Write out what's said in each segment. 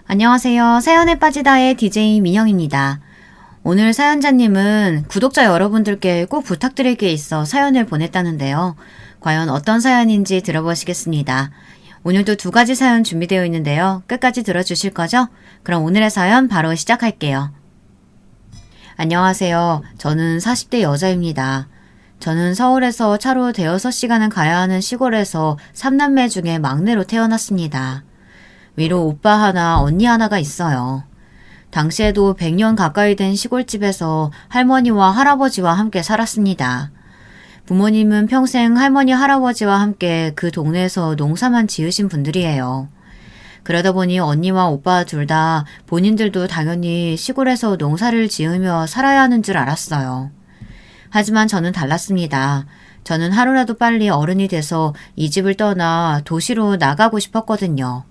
안녕하세요. 사연에 빠지다의 DJ 민영입니다. 오늘 사연자님은 구독자 여러분들께 꼭 부탁드릴 게 있어 사연을 보냈다는데요. 과연 어떤 사연인지 들어보시겠습니다. 오늘도 두 가지 사연 준비되어 있는데요. 끝까지 들어주실 거죠? 그럼 오늘의 사연 바로 시작할게요. 안녕하세요. 저는 40대 여자입니다. 저는 서울에서 차로 대여섯 시간은 가야 하는 시골에서 3남매 중에 막내로 태어났습니다. 위로 오빠 하나, 언니 하나가 있어요. 당시에도 100년 가까이 된 시골집에서 할머니와 할아버지와 함께 살았습니다. 부모님은 평생 할머니, 할아버지와 함께 그 동네에서 농사만 지으신 분들이에요. 그러다 보니 언니와 오빠 둘 다 본인들도 당연히 시골에서 농사를 지으며 살아야 하는 줄 알았어요. 하지만 저는 달랐습니다. 저는 하루라도 빨리 어른이 돼서 이 집을 떠나 도시로 나가고 싶었거든요.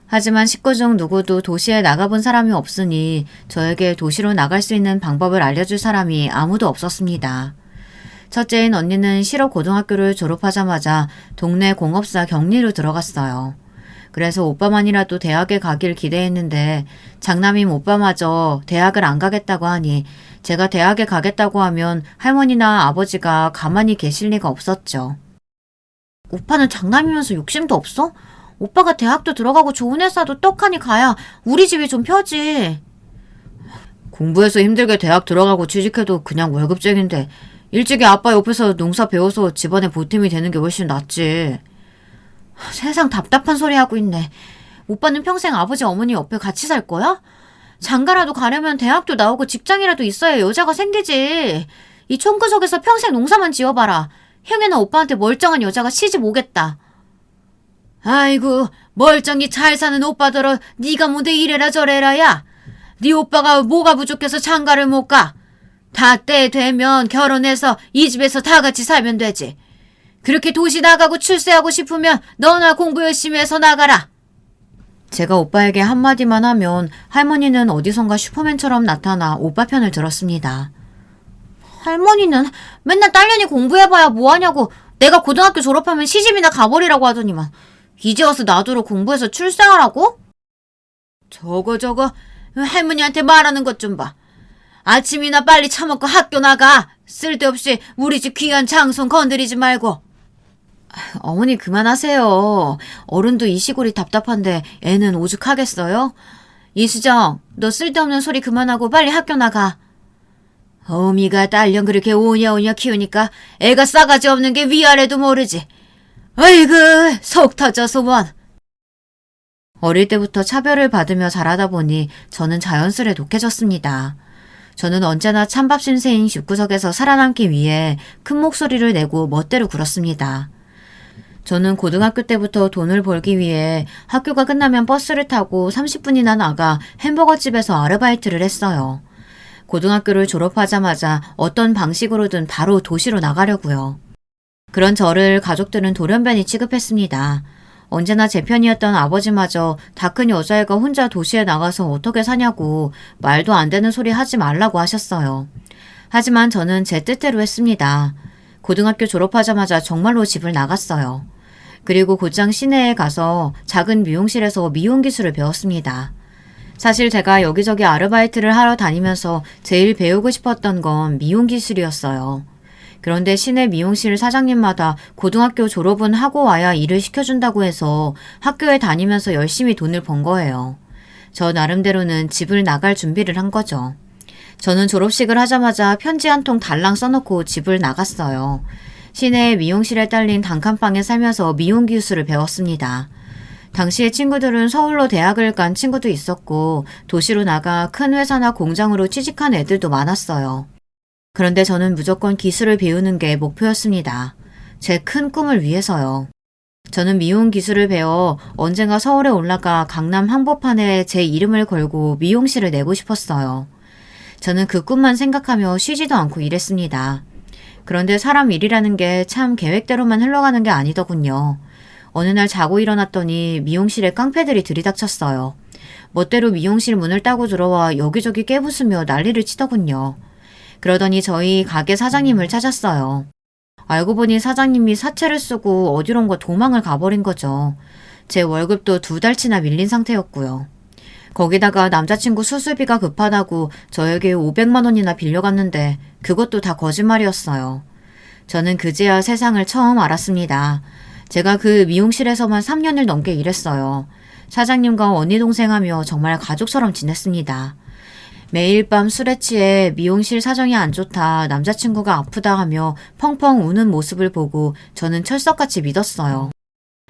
하지만 식구 중 누구도 도시에 나가본 사람이 없으니 저에게 도시로 나갈 수 있는 방법을 알려줄 사람이 아무도 없었습니다. 첫째인 언니는 실업 고등학교를 졸업하자마자 동네 공업사 격리로 들어갔어요. 그래서 오빠만이라도 대학에 가길 기대했는데 장남인 오빠마저 대학을 안 가겠다고 하니 제가 대학에 가겠다고 하면 할머니나 아버지가 가만히 계실 리가 없었죠. 오빠는 장남이면서 욕심도 없어? 오빠가 대학도 들어가고 좋은 회사도 떡하니 가야 우리 집이 좀 펴지. 공부해서 힘들게 대학 들어가고 취직해도 그냥 월급쟁인데 일찍이 아빠 옆에서 농사 배워서 집안에 보탬이 되는 게 훨씬 낫지. 세상 답답한 소리 하고 있네. 오빠는 평생 아버지 어머니 옆에 같이 살 거야? 장가라도 가려면 대학도 나오고 직장이라도 있어야 여자가 생기지. 이 총구석에서 평생 농사만 지어봐라. 형이나 오빠한테 멀쩡한 여자가 시집 오겠다. 아이고 멀쩡히 잘 사는 오빠더러 네가 뭔데 이래라 저래라야. 네 오빠가 뭐가 부족해서 장가를 못 가. 다 때 되면 결혼해서 이 집에서 다 같이 살면 되지. 그렇게 도시 나가고 출세하고 싶으면 너나 공부 열심히 해서 나가라. 제가 오빠에게 한마디만 하면 할머니는 어디선가 슈퍼맨처럼 나타나 오빠 편을 들었습니다. 할머니는 맨날 딸년이 공부해봐야 뭐하냐고 내가 고등학교 졸업하면 시집이나 가버리라고 하더니만 이제 와서 놔두러 공부해서 출세하라고? 저거 할머니한테 말하는 것 좀 봐. 아침이나 빨리 처먹고 학교 나가. 쓸데없이 우리 집 귀한 장손 건드리지 말고. 어머니 그만하세요. 어른도 이 시골이 답답한데 애는 오죽하겠어요? 이수정, 너 쓸데없는 소리 그만하고 빨리 학교 나가. 어미가 딸년 그렇게 오냐오냐 키우니까 애가 싸가지 없는 게 위아래도 모르지. 아이고 속 터져서 원. 어릴 때부터 차별을 받으며 자라다 보니 저는 자연스레 독해졌습니다. 저는 언제나 찬밥 신세인 집구석에서 살아남기 위해 큰 목소리를 내고 멋대로 굴었습니다. 저는 고등학교 때부터 돈을 벌기 위해 학교가 끝나면 버스를 타고 30분이나 나가 햄버거집에서 아르바이트를 했어요. 고등학교를 졸업하자마자 어떤 방식으로든 바로 도시로 나가려고요. 그런 저를 가족들은 돌연변이 취급했습니다. 언제나 제 편이었던 아버지마저 다 큰 여자애가 혼자 도시에 나가서 어떻게 사냐고 말도 안 되는 소리 하지 말라고 하셨어요. 하지만 저는 제 뜻대로 했습니다. 고등학교 졸업하자마자 정말로 집을 나갔어요. 그리고 곧장 시내에 가서 작은 미용실에서 미용 기술을 배웠습니다. 사실 제가 여기저기 아르바이트를 하러 다니면서 제일 배우고 싶었던 건 미용 기술이었어요. 그런데 시내 미용실 사장님마다 고등학교 졸업은 하고 와야 일을 시켜준다고 해서 학교에 다니면서 열심히 돈을 번 거예요. 저 나름대로는 집을 나갈 준비를 한 거죠. 저는 졸업식을 하자마자 편지 한 통 달랑 써놓고 집을 나갔어요. 시내의 미용실에 딸린 단칸방에 살면서 미용 기술을 배웠습니다. 당시에 친구들은 서울로 대학을 간 친구도 있었고 도시로 나가 큰 회사나 공장으로 취직한 애들도 많았어요. 그런데 저는 무조건 기술을 배우는 게 목표였습니다. 제 큰 꿈을 위해서요. 저는 미용 기술을 배워 언젠가 서울에 올라가 강남 한복판에 제 이름을 걸고 미용실을 내고 싶었어요. 저는 그 꿈만 생각하며 쉬지도 않고 일했습니다. 그런데 사람 일이라는 게 참 계획대로만 흘러가는 게 아니더군요. 어느 날 자고 일어났더니 미용실에 깡패들이 들이닥쳤어요. 멋대로 미용실 문을 따고 들어와 여기저기 깨부수며 난리를 치더군요. 그러더니 저희 가게 사장님을 찾았어요. 알고 보니 사장님이 사채를 쓰고 어디론가 도망을 가버린 거죠. 제 월급도 2달치나 밀린 상태였고요. 거기다가 남자친구 수술비가 급하다고 저에게 500만 원이나 빌려갔는데 그것도 다 거짓말이었어요. 저는 그제야 세상을 처음 알았습니다. 제가 그 미용실에서만 3년을 넘게 일했어요. 사장님과 언니 동생하며 정말 가족처럼 지냈습니다. 매일 밤 술에 취해 미용실 사정이 안 좋다, 남자친구가 아프다 하며 펑펑 우는 모습을 보고 저는 철석같이 믿었어요.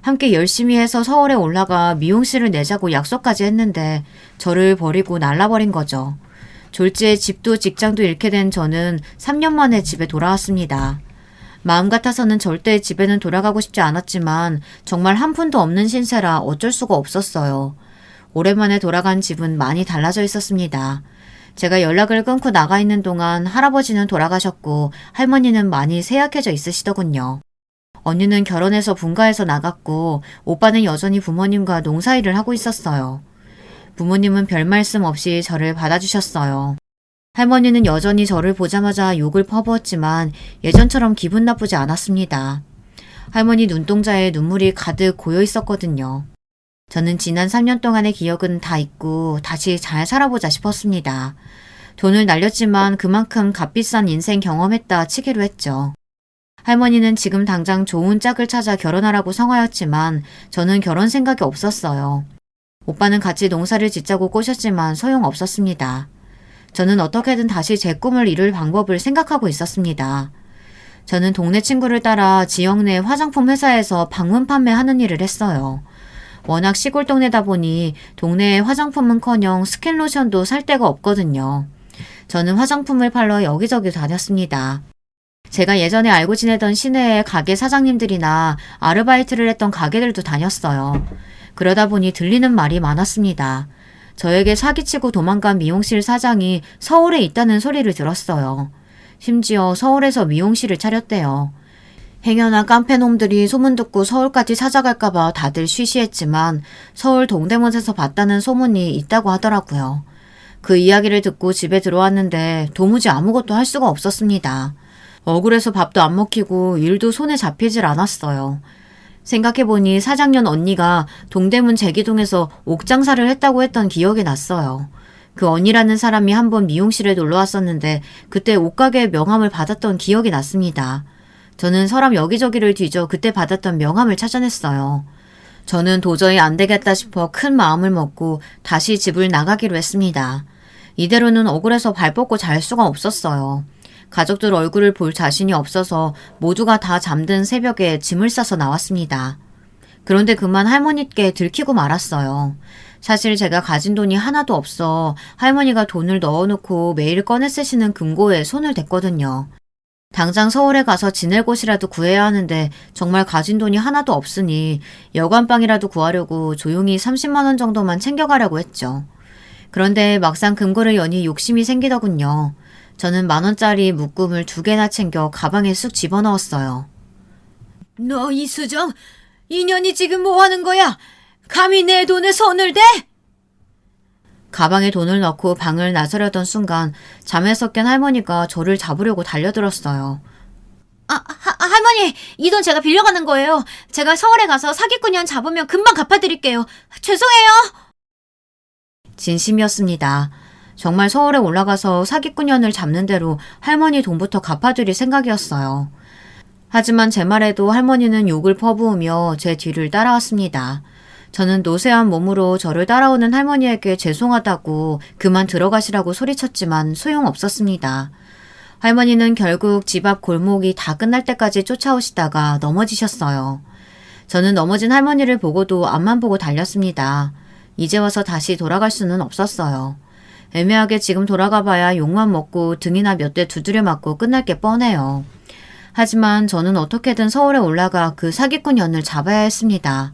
함께 열심히 해서 서울에 올라가 미용실을 내자고 약속까지 했는데 저를 버리고 날라버린 거죠. 졸지에 집도 직장도 잃게 된 저는 3년 만에 집에 돌아왔습니다. 마음 같아서는 절대 집에는 돌아가고 싶지 않았지만 정말 한 푼도 없는 신세라 어쩔 수가 없었어요. 오랜만에 돌아간 집은 많이 달라져 있었습니다. 제가 연락을 끊고 나가 있는 동안 할아버지는 돌아가셨고 할머니는 많이 쇠약해져 있으시더군요. 언니는 결혼해서 분가해서 나갔고 오빠는 여전히 부모님과 농사일을 하고 있었어요. 부모님은 별 말씀 없이 저를 받아주셨어요. 할머니는 여전히 저를 보자마자 욕을 퍼부었지만 예전처럼 기분 나쁘지 않았습니다. 할머니 눈동자에 눈물이 가득 고여 있었거든요. 저는 지난 3년 동안의 기억은 다 잊고 다시 잘 살아보자 싶었습니다. 돈을 날렸지만 그만큼 값비싼 인생 경험했다 치기로 했죠. 할머니는 지금 당장 좋은 짝을 찾아 결혼하라고 성하였지만 저는 결혼 생각이 없었어요. 오빠는 같이 농사를 짓자고 꼬셨지만 소용없었습니다. 저는 어떻게든 다시 제 꿈을 이룰 방법을 생각하고 있었습니다. 저는 동네 친구를 따라 지역 내 화장품 회사에서 방문 판매하는 일을 했어요. 워낙 시골 동네다 보니 동네에 화장품은커녕 스킨로션도 살 데가 없거든요. 저는 화장품을 팔러 여기저기 다녔습니다. 제가 예전에 알고 지내던 시내의 가게 사장님들이나 아르바이트를 했던 가게들도 다녔어요. 그러다 보니 들리는 말이 많았습니다. 저에게 사기치고 도망간 미용실 사장이 서울에 있다는 소리를 들었어요. 심지어 서울에서 미용실을 차렸대요. 행여나 깡패놈들이 소문 듣고 서울까지 찾아갈까봐 다들 쉬쉬했지만 서울 동대문에서 봤다는 소문이 있다고 하더라고요. 그 이야기를 듣고 집에 들어왔는데 도무지 아무것도 할 수가 없었습니다. 억울해서 밥도 안 먹히고 일도 손에 잡히질 않았어요. 생각해보니 사장년 언니가 동대문 제기동에서 옥장사를 했다고 했던 기억이 났어요. 그 언니라는 사람이 한번 미용실에 놀러 왔었는데 그때 옷가게의 명함을 받았던 기억이 났습니다. 저는 서랍 여기저기를 뒤져 그때 받았던 명함을 찾아냈어요. 저는 도저히 안 되겠다 싶어 큰 마음을 먹고 다시 집을 나가기로 했습니다. 이대로는 억울해서 발 뻗고 잘 수가 없었어요. 가족들 얼굴을 볼 자신이 없어서 모두가 다 잠든 새벽에 짐을 싸서 나왔습니다. 그런데 그만 할머니께 들키고 말았어요. 사실 제가 가진 돈이 하나도 없어 할머니가 돈을 넣어놓고 매일 꺼내 쓰시는 금고에 손을 댔거든요. 당장 서울에 가서 지낼 곳이라도 구해야 하는데 정말 가진 돈이 하나도 없으니 여관방이라도 구하려고 조용히 30만 원 정도만 챙겨가려고 했죠. 그런데 막상 금고를 여니 욕심이 생기더군요. 저는 10,000원짜리 묶음을 2개나 챙겨 가방에 쑥 집어넣었어요. 너 이수정, 이 년이 지금 뭐 하는 거야? 감히 내 돈에 손을 대? 가방에 돈을 넣고 방을 나서려던 순간 잠에서 깬 할머니가 저를 잡으려고 달려들었어요. 할머니, 이 돈 제가 빌려가는 거예요. 제가 서울에 가서 사기꾼이한 잡으면 금방 갚아드릴게요. 죄송해요. 진심이었습니다. 정말 서울에 올라가서 사기꾼년을 잡는 대로 할머니 돈부터 갚아드릴 생각이었어요. 하지만 제 말에도 할머니는 욕을 퍼부으며 제 뒤를 따라왔습니다. 저는 노쇠한 몸으로 저를 따라오는 할머니에게 죄송하다고 그만 들어가시라고 소리쳤지만 소용없었습니다. 할머니는 결국 집 앞 골목이 다 끝날 때까지 쫓아오시다가 넘어지셨어요. 저는 넘어진 할머니를 보고도 앞만 보고 달렸습니다. 이제 와서 다시 돌아갈 수는 없었어요. 애매하게 지금 돌아가 봐야 욕만 먹고 등이나 몇 대 두드려 맞고 끝날 게 뻔해요. 하지만 저는 어떻게든 서울에 올라가 그 사기꾼 년을 잡아야 했습니다.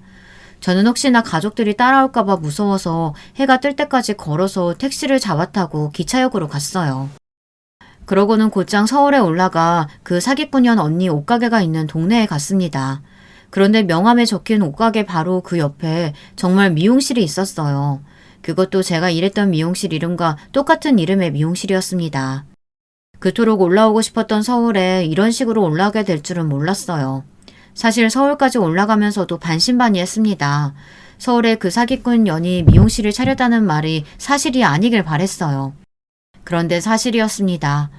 저는 혹시나 가족들이 따라올까봐 무서워서 해가 뜰 때까지 걸어서 택시를 잡아타고 기차역으로 갔어요. 그러고는 곧장 서울에 올라가 그 사기꾼 년 언니 옷가게가 있는 동네에 갔습니다. 그런데 명함에 적힌 옷가게 바로 그 옆에 정말 미용실이 있었어요. 그것도 제가 일했던 미용실 이름과 똑같은 이름의 미용실이었습니다. 그토록 올라오고 싶었던 서울에 이런 식으로 올라가게 될 줄은 몰랐어요. 사실 서울까지 올라가면서도 반신반의했습니다. 서울에 그 사기꾼 년이 미용실을 차렸다는 말이 사실이 아니길 바랬어요. 그런데 사실이었습니다.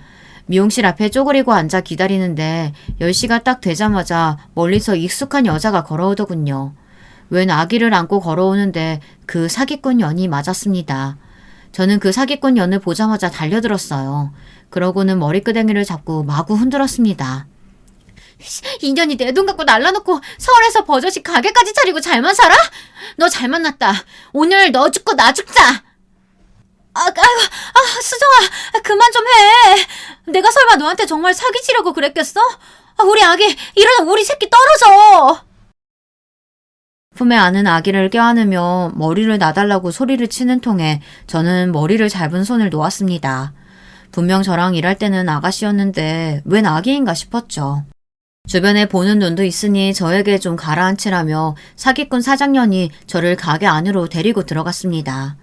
미용실 앞에 쪼그리고 앉아 기다리는데 10시가 딱 되자마자 멀리서 익숙한 여자가 걸어오더군요. 웬 아기를 안고 걸어오는데 그 사기꾼 년이 맞았습니다. 저는 그 사기꾼 년을 보자마자 달려들었어요. 그러고는 머리끄댕이를 잡고 마구 흔들었습니다. 이 년이 내 돈 갖고 날라놓고 서울에서 버젓이 가게까지 차리고 잘만 살아? 너 잘 만났다. 오늘 너 죽고 나 죽자. 수정아, 그만 좀 해. 내가 설마 너한테 정말 사기치려고 그랬겠어? 우리 아기, 일어나 우리 새끼 떨어져. 품에 안은 아기를 껴안으며 머리를 놔달라고 소리를 치는 통에 저는 머리를 잡은 손을 놓았습니다. 분명 저랑 일할 때는 아가씨였는데 웬 아기인가 싶었죠. 주변에 보는 눈도 있으니 저에게 좀 가라앉히라며 사기꾼 사장년이 저를 가게 안으로 데리고 들어갔습니다.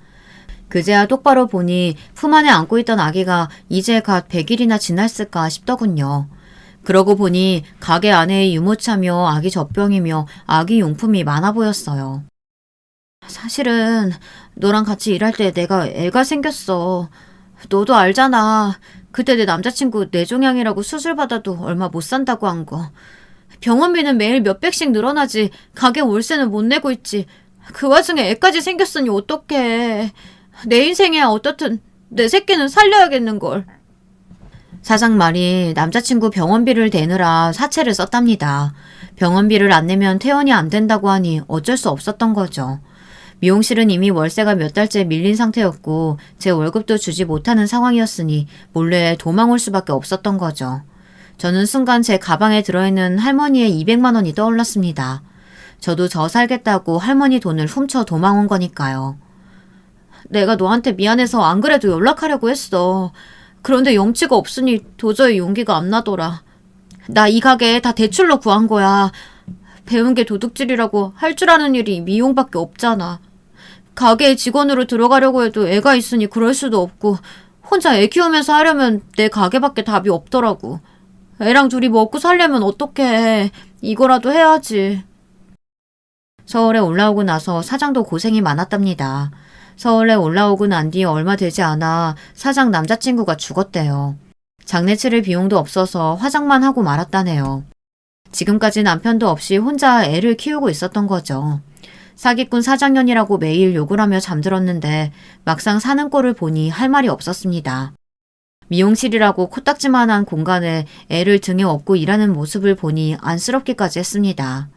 그제야 똑바로 보니 품 안에 안고 있던 아기가 이제 갓 100일이나 지났을까 싶더군요. 그러고 보니 가게 안에 유모차며 아기 젖병이며 아기 용품이 많아 보였어요. 사실은 너랑 같이 일할 때 내가 애가 생겼어. 너도 알잖아. 그때 내 남자친구 뇌종양이라고 수술받아도 얼마 못 산다고 한 거. 병원비는 매일 몇백씩 늘어나지 가게 월세는 못 내고 있지. 그 와중에 애까지 생겼으니 어떡해. 내 인생이야 어떻든 내 새끼는 살려야겠는걸. 사장 말이 남자친구 병원비를 대느라 사채를 썼답니다. 병원비를 안 내면 퇴원이 안 된다고 하니 어쩔 수 없었던 거죠. 미용실은 이미 월세가 몇 달째 밀린 상태였고 제 월급도 주지 못하는 상황이었으니 몰래 도망 올 수밖에 없었던 거죠. 저는 순간 제 가방에 들어있는 할머니의 200만 원이 떠올랐습니다. 저도 저 살겠다고 할머니 돈을 훔쳐 도망 온 거니까요. 내가 너한테 미안해서 안 그래도 연락하려고 했어. 그런데 염치가 없으니 도저히 용기가 안 나더라. 나 이 가게 다 대출로 구한 거야. 배운 게 도둑질이라고 할 줄 아는 일이 미용밖에 없잖아. 가게에 직원으로 들어가려고 해도 애가 있으니 그럴 수도 없고 혼자 애 키우면서 하려면 내 가게밖에 답이 없더라고. 애랑 둘이 먹고 살려면 어떡해. 이거라도 해야지. 서울에 올라오고 나서 사장도 고생이 많았답니다. 서울에 올라오고 난 뒤 얼마 되지 않아 사장 남자친구가 죽었대요. 장례치를 비용도 없어서 화장만 하고 말았다네요. 지금까지 남편도 없이 혼자 애를 키우고 있었던 거죠. 사기꾼 사장년이라고 매일 욕을 하며 잠들었는데 막상 사는 꼴을 보니 할 말이 없었습니다. 미용실이라고 코딱지만한 공간에 애를 등에 업고 일하는 모습을 보니 안쓰럽기까지 했습니다.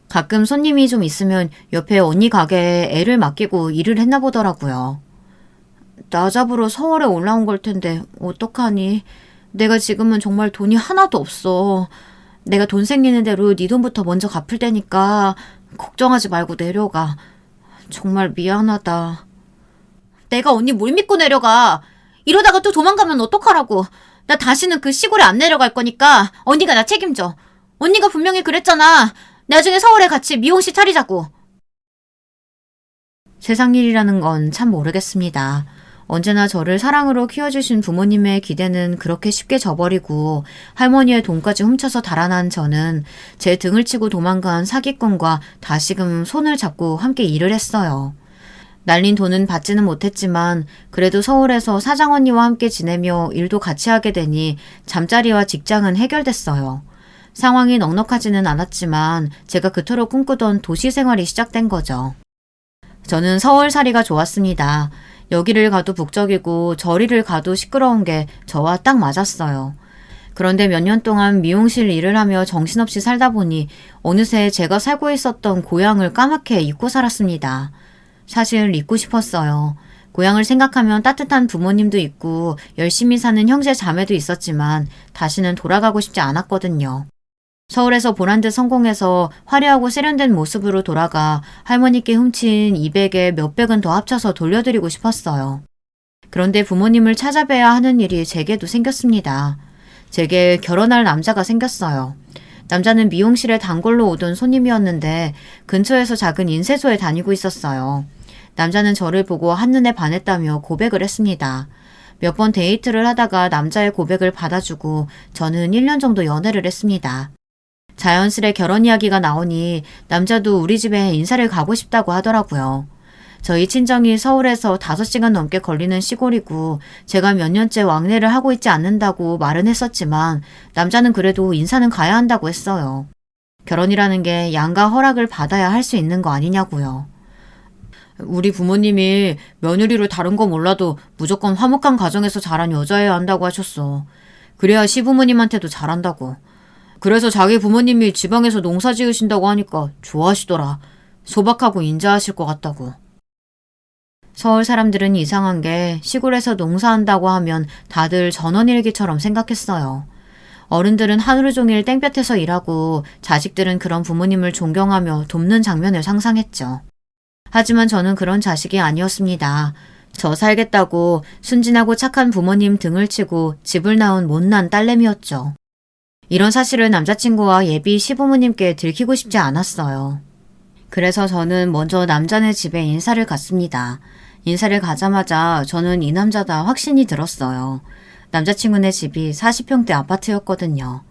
가끔 손님이 좀 있으면 옆에 언니 가게에 애를 맡기고 일을 했나 보더라고요. 나 잡으러 서울에 올라온 걸 텐데 어떡하니? 내가 지금은 정말 돈이 하나도 없어. 내가 돈 생기는 대로 네 돈부터 먼저 갚을 테니까 걱정하지 말고 내려가. 정말 미안하다. 내가 언니 뭘 믿고 내려가. 이러다가 또 도망가면 어떡하라고. 나 다시는 그 시골에 안 내려갈 거니까 언니가 나 책임져. 언니가 분명히 그랬잖아. 나중에 서울에 같이 미용실 차리자고. 세상 일이라는 건 참 모르겠습니다. 언제나 저를 사랑으로 키워주신 부모님의 기대는 그렇게 쉽게 저버리고 할머니의 돈까지 훔쳐서 달아난 저는 제 등을 치고 도망간 사기꾼과 다시금 손을 잡고 함께 일을 했어요. 날린 돈은 받지는 못했지만 그래도 서울에서 사장 언니와 함께 지내며 일도 같이 하게 되니 잠자리와 직장은 해결됐어요. 상황이 넉넉하지는 않았지만 제가 그토록 꿈꾸던 도시 생활이 시작된 거죠. 저는 서울살이가 좋았습니다. 여기를 가도 북적이고 저리를 가도 시끄러운 게 저와 딱 맞았어요. 그런데 몇 년 동안 미용실 일을 하며 정신없이 살다 보니 어느새 제가 살고 있었던 고향을 까맣게 잊고 살았습니다. 사실 잊고 싶었어요. 고향을 생각하면 따뜻한 부모님도 있고 열심히 사는 형제 자매도 있었지만 다시는 돌아가고 싶지 않았거든요. 서울에서 보란듯 성공해서 화려하고 세련된 모습으로 돌아가 할머니께 훔친 200에 몇백은 더 합쳐서 돌려드리고 싶었어요. 그런데 부모님을 찾아뵈야 하는 일이 제게도 생겼습니다. 제게 결혼할 남자가 생겼어요. 남자는 미용실에 단골로 오던 손님이었는데 근처에서 작은 인쇄소에 다니고 있었어요. 남자는 저를 보고 한눈에 반했다며 고백을 했습니다. 몇 번 데이트를 하다가 남자의 고백을 받아주고 저는 1년 정도 연애를 했습니다. 자연스레 결혼 이야기가 나오니 남자도 우리 집에 인사를 가고 싶다고 하더라고요. 저희 친정이 서울에서 5시간 넘게 걸리는 시골이고 제가 몇 년째 왕래를 하고 있지 않는다고 말은 했었지만 남자는 그래도 인사는 가야 한다고 했어요. 결혼이라는 게 양가 허락을 받아야 할 수 있는 거 아니냐고요. 우리 부모님이 며느리로 다른 거 몰라도 무조건 화목한 가정에서 자란 여자여야 한다고 하셨어. 그래야 시부모님한테도 잘한다고. 그래서 자기 부모님이 지방에서 농사 지으신다고 하니까 좋아하시더라. 소박하고 인자하실 것 같다고. 서울 사람들은 이상한 게 시골에서 농사한다고 하면 다들 전원일기처럼 생각했어요. 어른들은 하루 종일 땡볕에서 일하고 자식들은 그런 부모님을 존경하며 돕는 장면을 상상했죠. 하지만 저는 그런 자식이 아니었습니다. 저 살겠다고 순진하고 착한 부모님 등을 치고 집을 나온 못난 딸내미였죠. 이런 사실을 남자친구와 예비 시부모님께 들키고 싶지 않았어요. 그래서 저는 먼저 남자네 집에 인사를 갔습니다. 인사를 가자마자 저는 이 남자다 확신이 들었어요. 남자친구네 집이 40평대 아파트였거든요.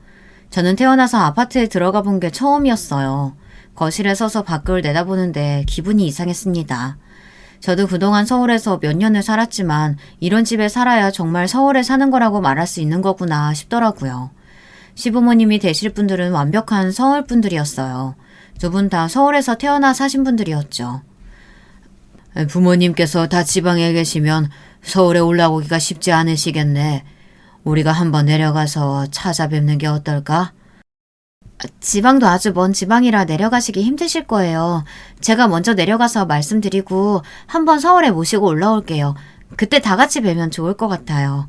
저는 태어나서 아파트에 들어가 본 게 처음이었어요. 거실에 서서 밖을 내다보는데 기분이 이상했습니다. 저도 그동안 서울에서 몇 년을 살았지만 이런 집에 살아야 정말 서울에 사는 거라고 말할 수 있는 거구나 싶더라고요. 시부모님이 되실 분들은 완벽한 서울 분들이었어요. 두 분 다 서울에서 태어나 사신 분들이었죠. 부모님께서 다 지방에 계시면 서울에 올라오기가 쉽지 않으시겠네. 우리가 한번 내려가서 찾아뵙는 게 어떨까? 지방도 아주 먼 지방이라 내려가시기 힘드실 거예요. 제가 먼저 내려가서 말씀드리고 한번 서울에 모시고 올라올게요. 그때 다 같이 뵈면 좋을 것 같아요.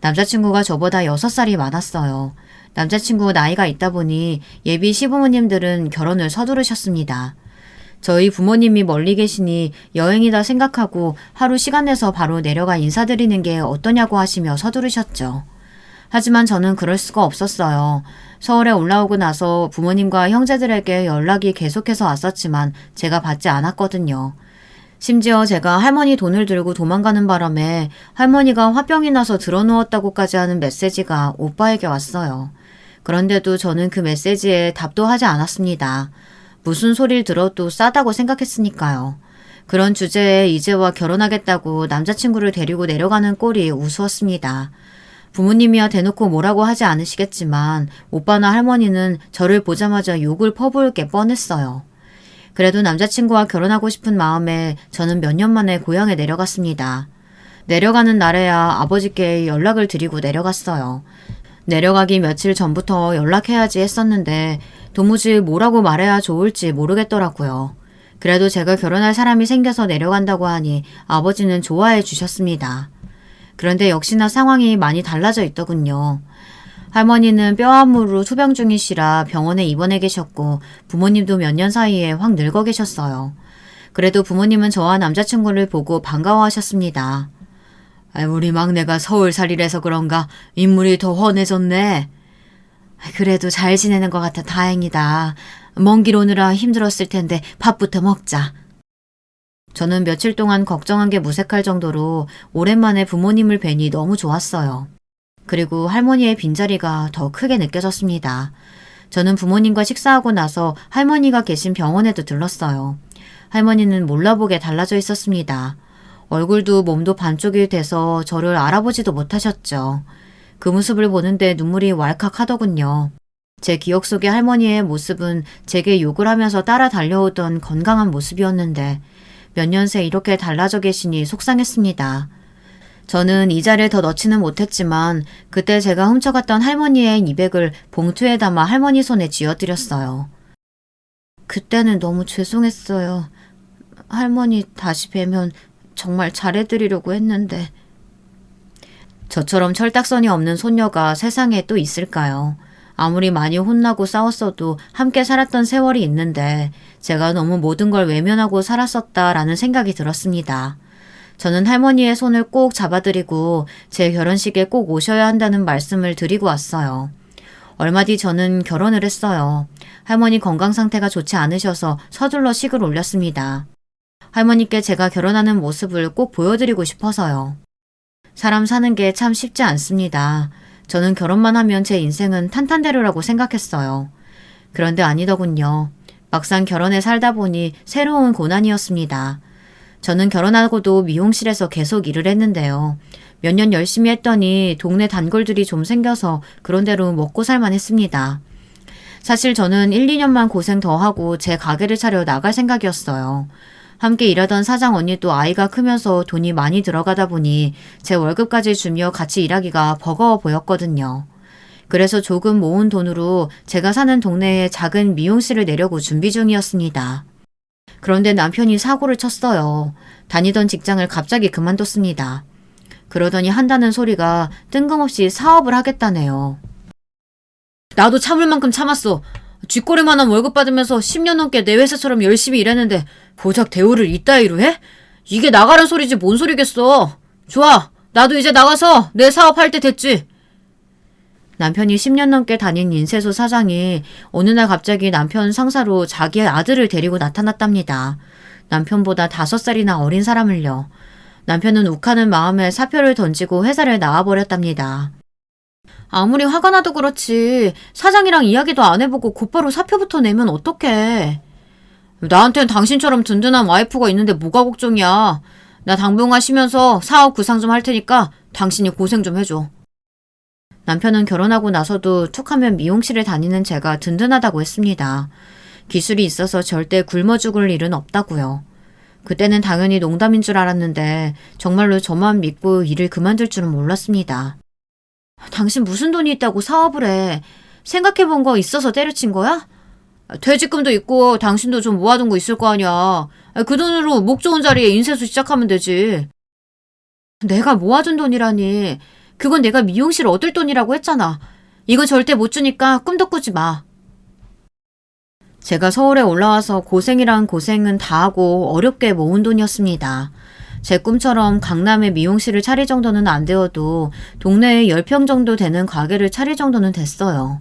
남자친구가 저보다 6살이 많았어요. 남자친구 나이가 있다 보니 예비 시부모님들은 결혼을 서두르셨습니다. 저희 부모님이 멀리 계시니 여행이다 생각하고 하루 시간 내서 바로 내려가 인사드리는 게 어떠냐고 하시며 서두르셨죠. 하지만 저는 그럴 수가 없었어요. 서울에 올라오고 나서 부모님과 형제들에게 연락이 계속해서 왔었지만 제가 받지 않았거든요. 심지어 제가 할머니 돈을 들고 도망가는 바람에 할머니가 화병이 나서 드러누웠다고까지 하는 메시지가 오빠에게 왔어요. 그런데도 저는 그 메시지에 답도 하지 않았습니다. 무슨 소리를 들어도 싸다고 생각했으니까요. 그런 주제에 이제와 결혼하겠다고 남자친구를 데리고 내려가는 꼴이 우스웠습니다. 부모님이야 대놓고 뭐라고 하지 않으시겠지만 오빠나 할머니는 저를 보자마자 욕을 퍼부을 게 뻔했어요. 그래도 남자친구와 결혼하고 싶은 마음에 저는 몇 년 만에 고향에 내려갔습니다. 내려가는 날에야 아버지께 연락을 드리고 내려갔어요. 내려가기 며칠 전부터 연락해야지 했었는데 도무지 뭐라고 말해야 좋을지 모르겠더라고요. 그래도 제가 결혼할 사람이 생겨서 내려간다고 하니 아버지는 좋아해 주셨습니다. 그런데 역시나 상황이 많이 달라져 있더군요. 할머니는 뼈암으로 투병 중이시라 병원에 입원해 계셨고 부모님도 몇 년 사이에 확 늙어 계셨어요. 그래도 부모님은 저와 남자친구를 보고 반가워하셨습니다. 우리 막내가 서울살이라서 그런가 인물이 더 훤해졌네. 그래도 잘 지내는 것 같아 다행이다. 먼 길 오느라 힘들었을 텐데 밥부터 먹자. 저는 며칠 동안 걱정한 게 무색할 정도로 오랜만에 부모님을 뵈니 너무 좋았어요. 그리고 할머니의 빈자리가 더 크게 느껴졌습니다. 저는 부모님과 식사하고 나서 할머니가 계신 병원에도 들렀어요. 할머니는 몰라보게 달라져 있었습니다. 얼굴도 몸도 반쪽이 돼서 저를 알아보지도 못하셨죠. 그 모습을 보는데 눈물이 왈칵 하더군요. 제 기억 속의 할머니의 모습은 제게 욕을 하면서 따라 달려오던 건강한 모습이었는데 몇 년 새 이렇게 달라져 계시니 속상했습니다. 저는 이자를 더 넣지는 못했지만 그때 제가 훔쳐갔던 할머니의 200을 봉투에 담아 할머니 손에 쥐어드렸어요. 그때는 너무 죄송했어요. 할머니 다시 뵈면 정말 잘해드리려고 했는데. 저처럼 철딱선이 없는 손녀가 세상에 또 있을까요? 아무리 많이 혼나고 싸웠어도 함께 살았던 세월이 있는데 제가 너무 모든 걸 외면하고 살았었다라는 생각이 들었습니다. 저는 할머니의 손을 꼭 잡아드리고 제 결혼식에 꼭 오셔야 한다는 말씀을 드리고 왔어요. 얼마 뒤 저는 결혼을 했어요. 할머니 건강 상태가 좋지 않으셔서 서둘러 식을 올렸습니다. 할머니께 제가 결혼하는 모습을 꼭 보여드리고 싶어서요. 사람 사는 게 참 쉽지 않습니다. 저는 결혼만 하면 제 인생은 탄탄대로라고 생각했어요. 그런데 아니더군요. 막상 결혼해 살다 보니 새로운 고난이었습니다. 저는 결혼하고도 미용실에서 계속 일을 했는데요. 몇 년 열심히 했더니 동네 단골들이 좀 생겨서 그런대로 먹고 살만 했습니다. 사실 저는 1, 2년만 고생 더 하고 제 가게를 차려 나갈 생각이었어요. 함께 일하던 사장 언니도 아이가 크면서 돈이 많이 들어가다 보니 제 월급까지 주며 같이 일하기가 버거워 보였거든요. 그래서 조금 모은 돈으로 제가 사는 동네에 작은 미용실을 내려고 준비 중이었습니다. 그런데 남편이 사고를 쳤어요. 다니던 직장을 갑자기 그만뒀습니다. 그러더니 한다는 소리가 뜬금없이 사업을 하겠다네요. 나도 참을 만큼 참았어. 쥐꼬리만한 월급 받으면서 10년 넘게 내 회사처럼 열심히 일했는데 고작 대우를 이따위로 해? 이게 나가란 소리지 뭔 소리겠어. 좋아. 나도 이제 나가서 내 사업할 때 됐지. 남편이 10년 넘게 다닌 인쇄소 사장이 어느 날 갑자기 남편 상사로 자기의 아들을 데리고 나타났답니다. 남편보다 5살이나 어린 사람을요. 남편은 욱하는 마음에 사표를 던지고 회사를 나와버렸답니다. 아무리 화가 나도 그렇지 사장이랑 이야기도 안 해보고 곧바로 사표부터 내면 어떡해. 나한텐 당신처럼 든든한 와이프가 있는데 뭐가 걱정이야. 나 당분간 쉬면서 사업 구상 좀 할 테니까 당신이 고생 좀 해줘. 남편은 결혼하고 나서도 툭하면 미용실에 다니는 제가 든든하다고 했습니다. 기술이 있어서 절대 굶어 죽을 일은 없다고요. 그때는 당연히 농담인 줄 알았는데 정말로 저만 믿고 일을 그만둘 줄은 몰랐습니다. 당신 무슨 돈이 있다고 사업을 해. 생각해본 거 있어서 때려친 거야? 퇴직금도 있고 당신도 좀 모아둔 거 있을 거 아니야. 그 돈으로 목 좋은 자리에 인쇄소 시작하면 되지. 내가 모아둔 돈이라니. 그건 내가 미용실 얻을 돈이라고 했잖아. 이거 절대 못 주니까 꿈도 꾸지 마. 제가 서울에 올라와서 고생이란 고생은 다 하고 어렵게 모은 돈이었습니다. 제 꿈처럼 강남에 미용실을 차릴 정도는 안 되어도 동네에 10평 정도 되는 가게를 차릴 정도는 됐어요.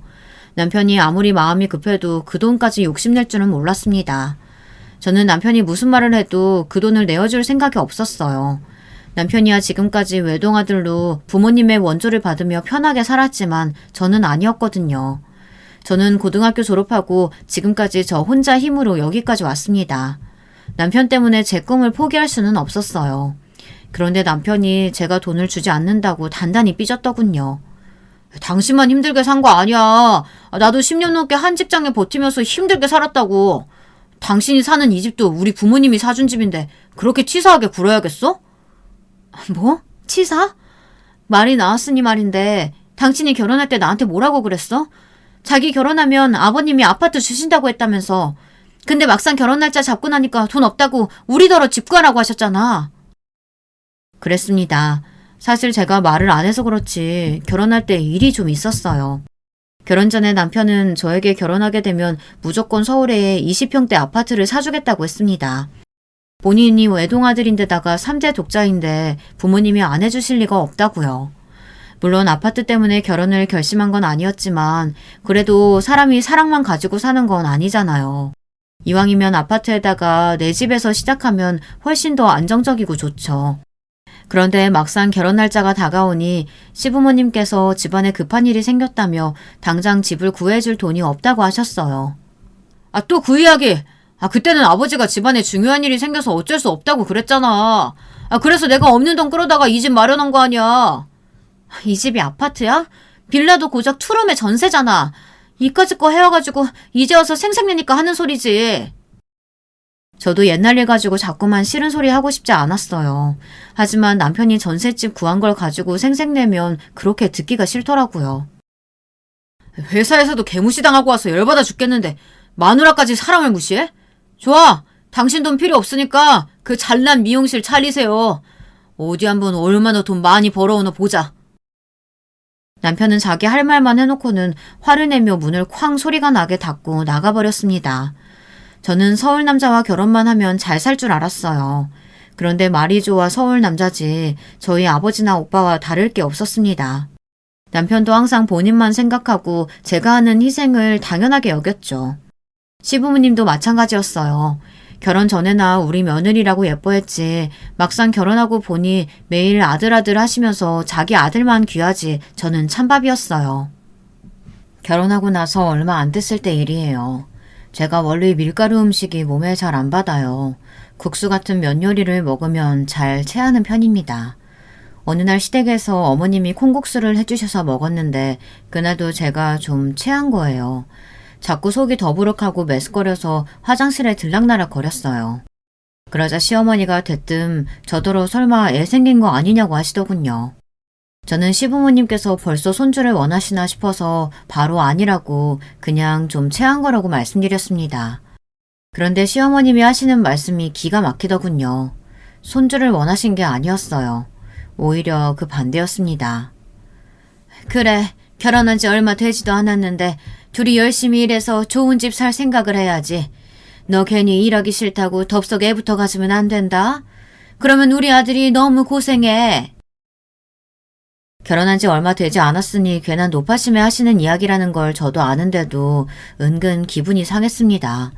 남편이 아무리 마음이 급해도 그 돈까지 욕심낼 줄은 몰랐습니다. 저는 남편이 무슨 말을 해도 그 돈을 내어줄 생각이 없었어요. 남편이야 지금까지 외동아들로 부모님의 원조를 받으며 편하게 살았지만 저는 아니었거든요. 저는 고등학교 졸업하고 지금까지 저 혼자 힘으로 여기까지 왔습니다. 남편 때문에 제 꿈을 포기할 수는 없었어요. 그런데 남편이 제가 돈을 주지 않는다고 단단히 삐졌더군요. 당신만 힘들게 산 거 아니야. 나도 10년 넘게 한 직장에 버티면서 힘들게 살았다고. 당신이 사는 이 집도 우리 부모님이 사준 집인데 그렇게 치사하게 굴어야겠어? 뭐? 치사? 말이 나왔으니 말인데 당신이 결혼할 때 나한테 뭐라고 그랬어? 자기 결혼하면 아버님이 아파트 주신다고 했다면서. 근데 막상 결혼 날짜 잡고 나니까 돈 없다고 우리더러 집 구하라고 하셨잖아. 그랬습니다. 사실 제가 말을 안 해서 그렇지 결혼할 때 일이 좀 있었어요. 결혼 전에 남편은 저에게 결혼하게 되면 무조건 서울에 20평대 아파트를 사주겠다고 했습니다. 본인이 외동아들인데다가 3대 독자인데 부모님이 안 해주실 리가 없다고요. 물론 아파트 때문에 결혼을 결심한 건 아니었지만 그래도 사람이 사랑만 가지고 사는 건 아니잖아요. 이왕이면 아파트에다가 내 집에서 시작하면 훨씬 더 안정적이고 좋죠. 그런데 막상 결혼 날짜가 다가오니 시부모님께서 집안에 급한 일이 생겼다며 당장 집을 구해줄 돈이 없다고 하셨어요. 또 그 이야기! 그때는 아버지가 집안에 중요한 일이 생겨서 어쩔 수 없다고 그랬잖아. 그래서 내가 없는 돈 끌어다가 이 집 마련한 거 아니야. 이 집이 아파트야? 빌라도 고작 투룸의 전세잖아. 이까짓 거 해와가지고 이제 와서 생색내니까 하는 소리지. 저도 옛날 일 가지고 자꾸만 싫은 소리 하고 싶지 않았어요. 하지만 남편이 전셋집 구한 걸 가지고 생색내면 그렇게 듣기가 싫더라고요. 회사에서도 개무시당하고 와서 열받아 죽겠는데 마누라까지 사람을 무시해? 좋아. 당신 돈 필요 없으니까 그 잘난 미용실 차리세요. 어디 한번 얼마나 돈 많이 벌어오나 보자. 남편은 자기 할 말만 해놓고는 화를 내며 문을 쾅 소리가 나게 닫고 나가버렸습니다. 저는 서울 남자와 결혼만 하면 잘 살 줄 알았어요. 그런데 말이 좋아 서울 남자지 저희 아버지나 오빠와 다를 게 없었습니다. 남편도 항상 본인만 생각하고 제가 하는 희생을 당연하게 여겼죠. 시부모님도 마찬가지였어요. 결혼 전에나 우리 며느리라고 예뻐했지 막상 결혼하고 보니 매일 아들 하시면서 자기 아들만 귀하지 저는 찬밥이었어요. 결혼하고 나서 얼마 안 됐을 때 일이에요. 제가 원래 밀가루 음식이 몸에 잘 안 받아요. 국수 같은 면 요리를 먹으면 잘 체하는 편입니다. 어느 날 시댁에서 어머님이 콩국수를 해주셔서 먹었는데 그날도 제가 좀 체한 거예요. 자꾸 속이 더부룩하고 메스꺼려서 화장실에 들락날락 거렸어요. 그러자 시어머니가 대뜸 저더러 설마 애 생긴 거 아니냐고 하시더군요. 저는 시부모님께서 벌써 손주를 원하시나 싶어서 바로 아니라고 그냥 좀 체한 거라고 말씀드렸습니다. 그런데 시어머님이 하시는 말씀이 기가 막히더군요. 손주를 원하신 게 아니었어요. 오히려 그 반대였습니다. 그래, 결혼한 지 얼마 되지도 않았는데 둘이 열심히 일해서 좋은 집 살 생각을 해야지. 너 괜히 일하기 싫다고 덥석 애부터 가지면 안 된다. 그러면 우리 아들이 너무 고생해. 결혼한 지 얼마 되지 않았으니 괜한 노파심에 하시는 이야기라는 걸 저도 아는데도 은근 기분이 상했습니다.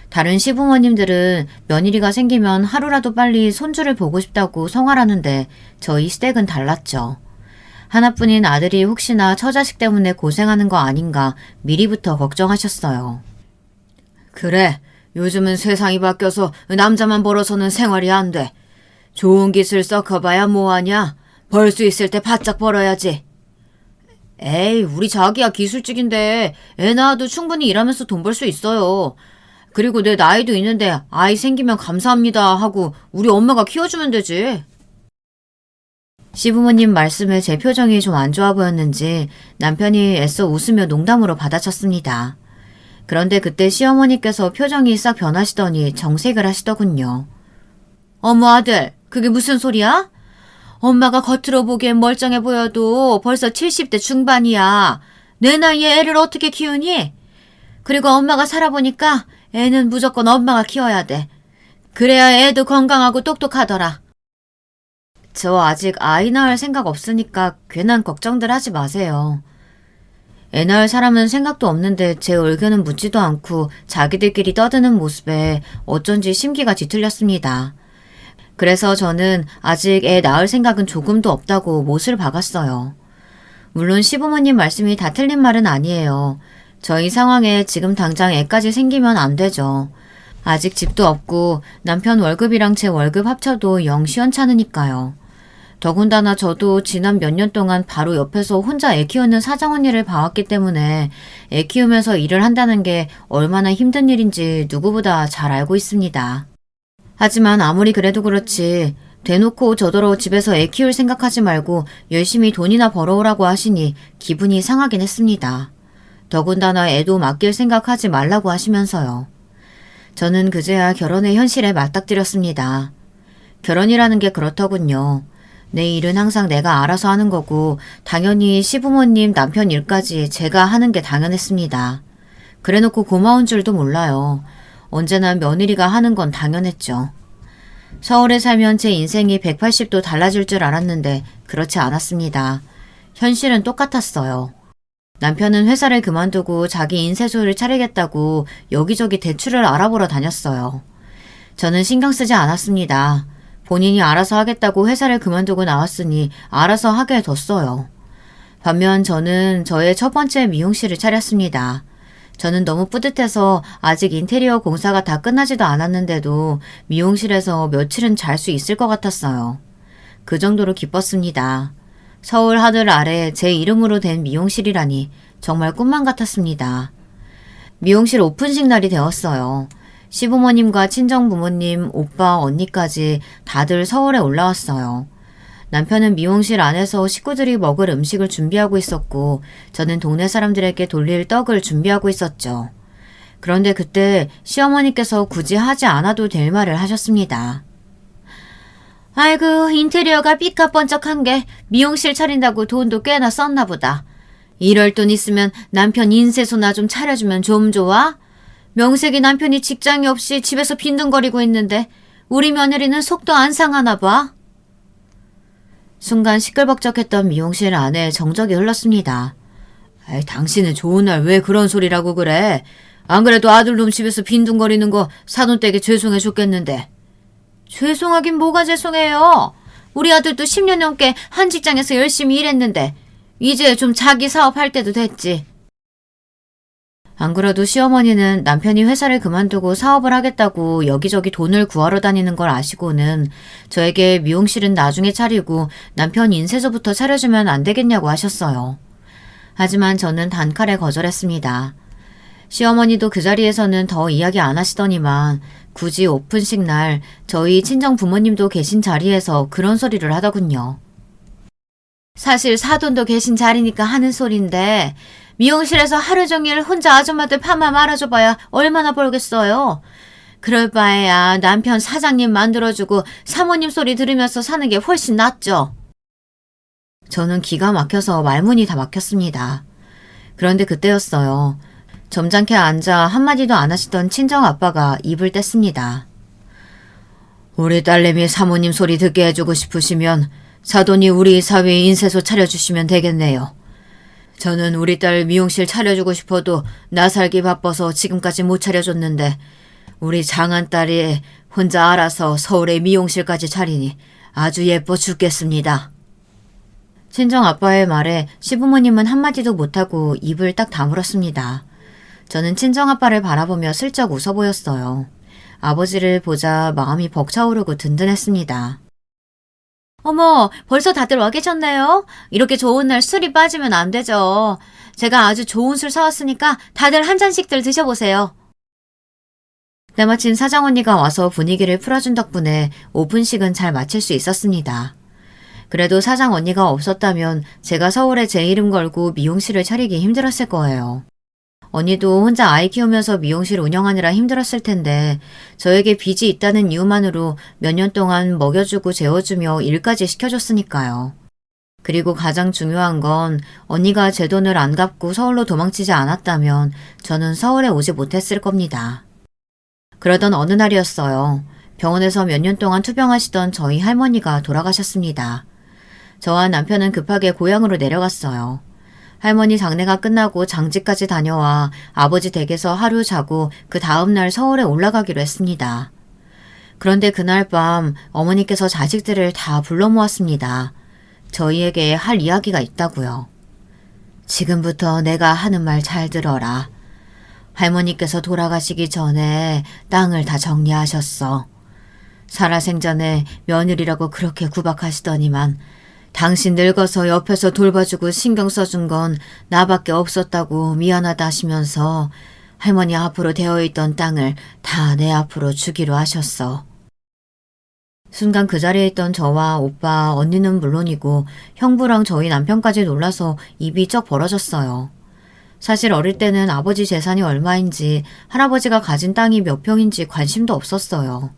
다른 시부모님들은 며느리가 생기면 하루라도 빨리 손주를 보고 싶다고 성화라는데 저희 시댁은 달랐죠. 하나뿐인 아들이 혹시나 처자식 때문에 고생하는 거 아닌가 미리부터 걱정하셨어요. 그래, 요즘은 세상이 바뀌어서 남자만 벌어서는 생활이 안 돼. 좋은 기술 썩어봐야 뭐하냐? 벌 수 있을 때 바짝 벌어야지. 에이, 우리 자기야 기술직인데 애 낳아도 충분히 일하면서 돈 벌 수 있어요. 그리고 내 나이도 있는데 아이 생기면 감사합니다 하고 우리 엄마가 키워주면 되지. 시부모님 말씀에 제 표정이 좀 안 좋아 보였는지 남편이 애써 웃으며 농담으로 받아쳤습니다. 그런데 그때 시어머니께서 표정이 싹 변하시더니 정색을 하시더군요. 어머 아들, 그게 무슨 소리야? 엄마가 겉으로 보기엔 멀쩡해 보여도 벌써 70대 중반이야. 내 나이에 애를 어떻게 키우니? 그리고 엄마가 살아보니까 애는 무조건 엄마가 키워야 돼. 그래야 애도 건강하고 똑똑하더라. 저 아직 아이 낳을 생각 없으니까 괜한 걱정들 하지 마세요. 애 낳을 사람은 생각도 없는데 제 의견은 묻지도 않고 자기들끼리 떠드는 모습에 어쩐지 심기가 뒤틀렸습니다. 그래서 저는 아직 애 낳을 생각은 조금도 없다고 못을 박았어요. 물론 시부모님 말씀이 다 틀린 말은 아니에요. 저희 상황에 지금 당장 애까지 생기면 안 되죠. 아직 집도 없고 남편 월급이랑 제 월급 합쳐도 영 시원찮으니까요. 더군다나 저도 지난 몇 년 동안 바로 옆에서 혼자 애 키우는 사장 언니를 봐왔기 때문에 애 키우면서 일을 한다는 게 얼마나 힘든 일인지 누구보다 잘 알고 있습니다. 하지만 아무리 그래도 그렇지 대놓고 저더러 집에서 애 키울 생각하지 말고 열심히 돈이나 벌어오라고 하시니 기분이 상하긴 했습니다. 더군다나 애도 맡길 생각하지 말라고 하시면서요. 저는 그제야 결혼의 현실에 맞닥뜨렸습니다. 결혼이라는 게 그렇더군요. 내 일은 항상 내가 알아서 하는 거고 당연히 시부모님 남편 일까지 제가 하는 게 당연했습니다. 그래놓고 고마운 줄도 몰라요. 언제나 며느리가 하는 건 당연했죠. 서울에 살면 제 인생이 180도 달라질 줄 알았는데 그렇지 않았습니다. 현실은 똑같았어요. 남편은 회사를 그만두고 자기 인쇄소를 차리겠다고 여기저기 대출을 알아보러 다녔어요. 저는 신경 쓰지 않았습니다. 본인이 알아서 하겠다고 회사를 그만두고 나왔으니 알아서 하게 뒀어요. 반면 저는 저의 첫 번째 미용실을 차렸습니다. 저는 너무 뿌듯해서 아직 인테리어 공사가 다 끝나지도 않았는데도 미용실에서 며칠은 잘 수 있을 것 같았어요. 그 정도로 기뻤습니다. 서울 하늘 아래 제 이름으로 된 미용실이라니 정말 꿈만 같았습니다. 미용실 오픈식 날이 되었어요. 시부모님과 친정부모님, 오빠, 언니까지 다들 서울에 올라왔어요. 남편은 미용실 안에서 식구들이 먹을 음식을 준비하고 있었고 저는 동네 사람들에게 돌릴 떡을 준비하고 있었죠. 그런데 그때 시어머니께서 굳이 하지 않아도 될 말을 하셨습니다. 아이고, 인테리어가 삐까뻔쩍한 게 미용실 차린다고 돈도 꽤나 썼나 보다. 이럴 돈 있으면 남편 인쇄소나 좀 차려주면 좀 좋아? 명색이 남편이 직장이 없이 집에서 빈둥거리고 있는데 우리 며느리는 속도 안 상하나 봐. 순간 시끌벅적했던 미용실 안에 정적이 흘렀습니다. 당신은 좋은 날 왜 그런 소리라고 그래? 안 그래도 아들놈 집에서 빈둥거리는 거 사돈댁에 죄송해 줬겠는데. 죄송하긴 뭐가 죄송해요. 우리 아들도 10년 넘게 한 직장에서 열심히 일했는데 이제 좀 자기 사업할 때도 됐지. 안 그래도 시어머니는 남편이 회사를 그만두고 사업을 하겠다고 여기저기 돈을 구하러 다니는 걸 아시고는 저에게 미용실은 나중에 차리고 남편 인쇄소부터 차려주면 안 되겠냐고 하셨어요. 하지만 저는 단칼에 거절했습니다. 시어머니도 그 자리에서는 더 이야기 안 하시더니만 굳이 오픈식 날 저희 친정 부모님도 계신 자리에서 그런 소리를 하더군요. 사실 사돈도 계신 자리니까 하는 소린데 미용실에서 하루 종일 혼자 아줌마들 파마 말아줘봐야 얼마나 벌겠어요. 그럴 바에야 남편 사장님 만들어주고 사모님 소리 들으면서 사는 게 훨씬 낫죠. 저는 기가 막혀서 말문이 다 막혔습니다. 그런데 그때였어요. 점잖게 앉아 한마디도 안 하시던 친정아빠가 입을 뗐습니다. 우리 딸내미 사모님 소리 듣게 해주고 싶으시면 사돈이 우리 사회에 인쇄소 차려주시면 되겠네요. 저는 우리 딸 미용실 차려주고 싶어도 나 살기 바빠서 지금까지 못 차려줬는데 우리 장안딸이 혼자 알아서 서울에 미용실까지 차리니 아주 예뻐 죽겠습니다. 친정아빠의 말에 시부모님은 한마디도 못하고 입을 딱 다물었습니다. 저는 친정아빠를 바라보며 슬쩍 웃어 보였어요. 아버지를 보자 마음이 벅차오르고 든든했습니다. 어머, 벌써 다들 와 계셨네요. 이렇게 좋은 날 술이 빠지면 안 되죠. 제가 아주 좋은 술 사왔으니까 다들 한 잔씩들 드셔보세요. 때마침 사장 언니가 와서 분위기를 풀어준 덕분에 오픈식은 잘 마칠 수 있었습니다. 그래도 사장 언니가 없었다면 제가 서울에 제 이름 걸고 미용실을 차리기 힘들었을 거예요. 언니도 혼자 아이 키우면서 미용실 운영하느라 힘들었을 텐데 저에게 빚이 있다는 이유만으로 몇 년 동안 먹여주고 재워주며 일까지 시켜줬으니까요. 그리고 가장 중요한 건 언니가 제 돈을 안 갚고 서울로 도망치지 않았다면 저는 서울에 오지 못했을 겁니다. 그러던 어느 날이었어요. 병원에서 몇 년 동안 투병하시던 저희 할머니가 돌아가셨습니다. 저와 남편은 급하게 고향으로 내려갔어요. 할머니 장례가 끝나고 장지까지 다녀와 아버지 댁에서 하루 자고 그 다음날 서울에 올라가기로 했습니다. 그런데 그날 밤 어머니께서 자식들을 다 불러 모았습니다. 저희에게 할 이야기가 있다고요. 지금부터 내가 하는 말 잘 들어라. 할머니께서 돌아가시기 전에 땅을 다 정리하셨어. 살아생전에 며느리라고 그렇게 구박하시더니만 당신 늙어서 옆에서 돌봐주고 신경 써준 건 나밖에 없었다고 미안하다 하시면서 할머니 앞으로 되어있던 땅을 다 내 앞으로 주기로 하셨어. 순간 그 자리에 있던 저와 오빠, 언니는 물론이고 형부랑 저희 남편까지 놀라서 입이 쩍 벌어졌어요. 사실 어릴 때는 아버지 재산이 얼마인지 할아버지가 가진 땅이 몇 평인지 관심도 없었어요.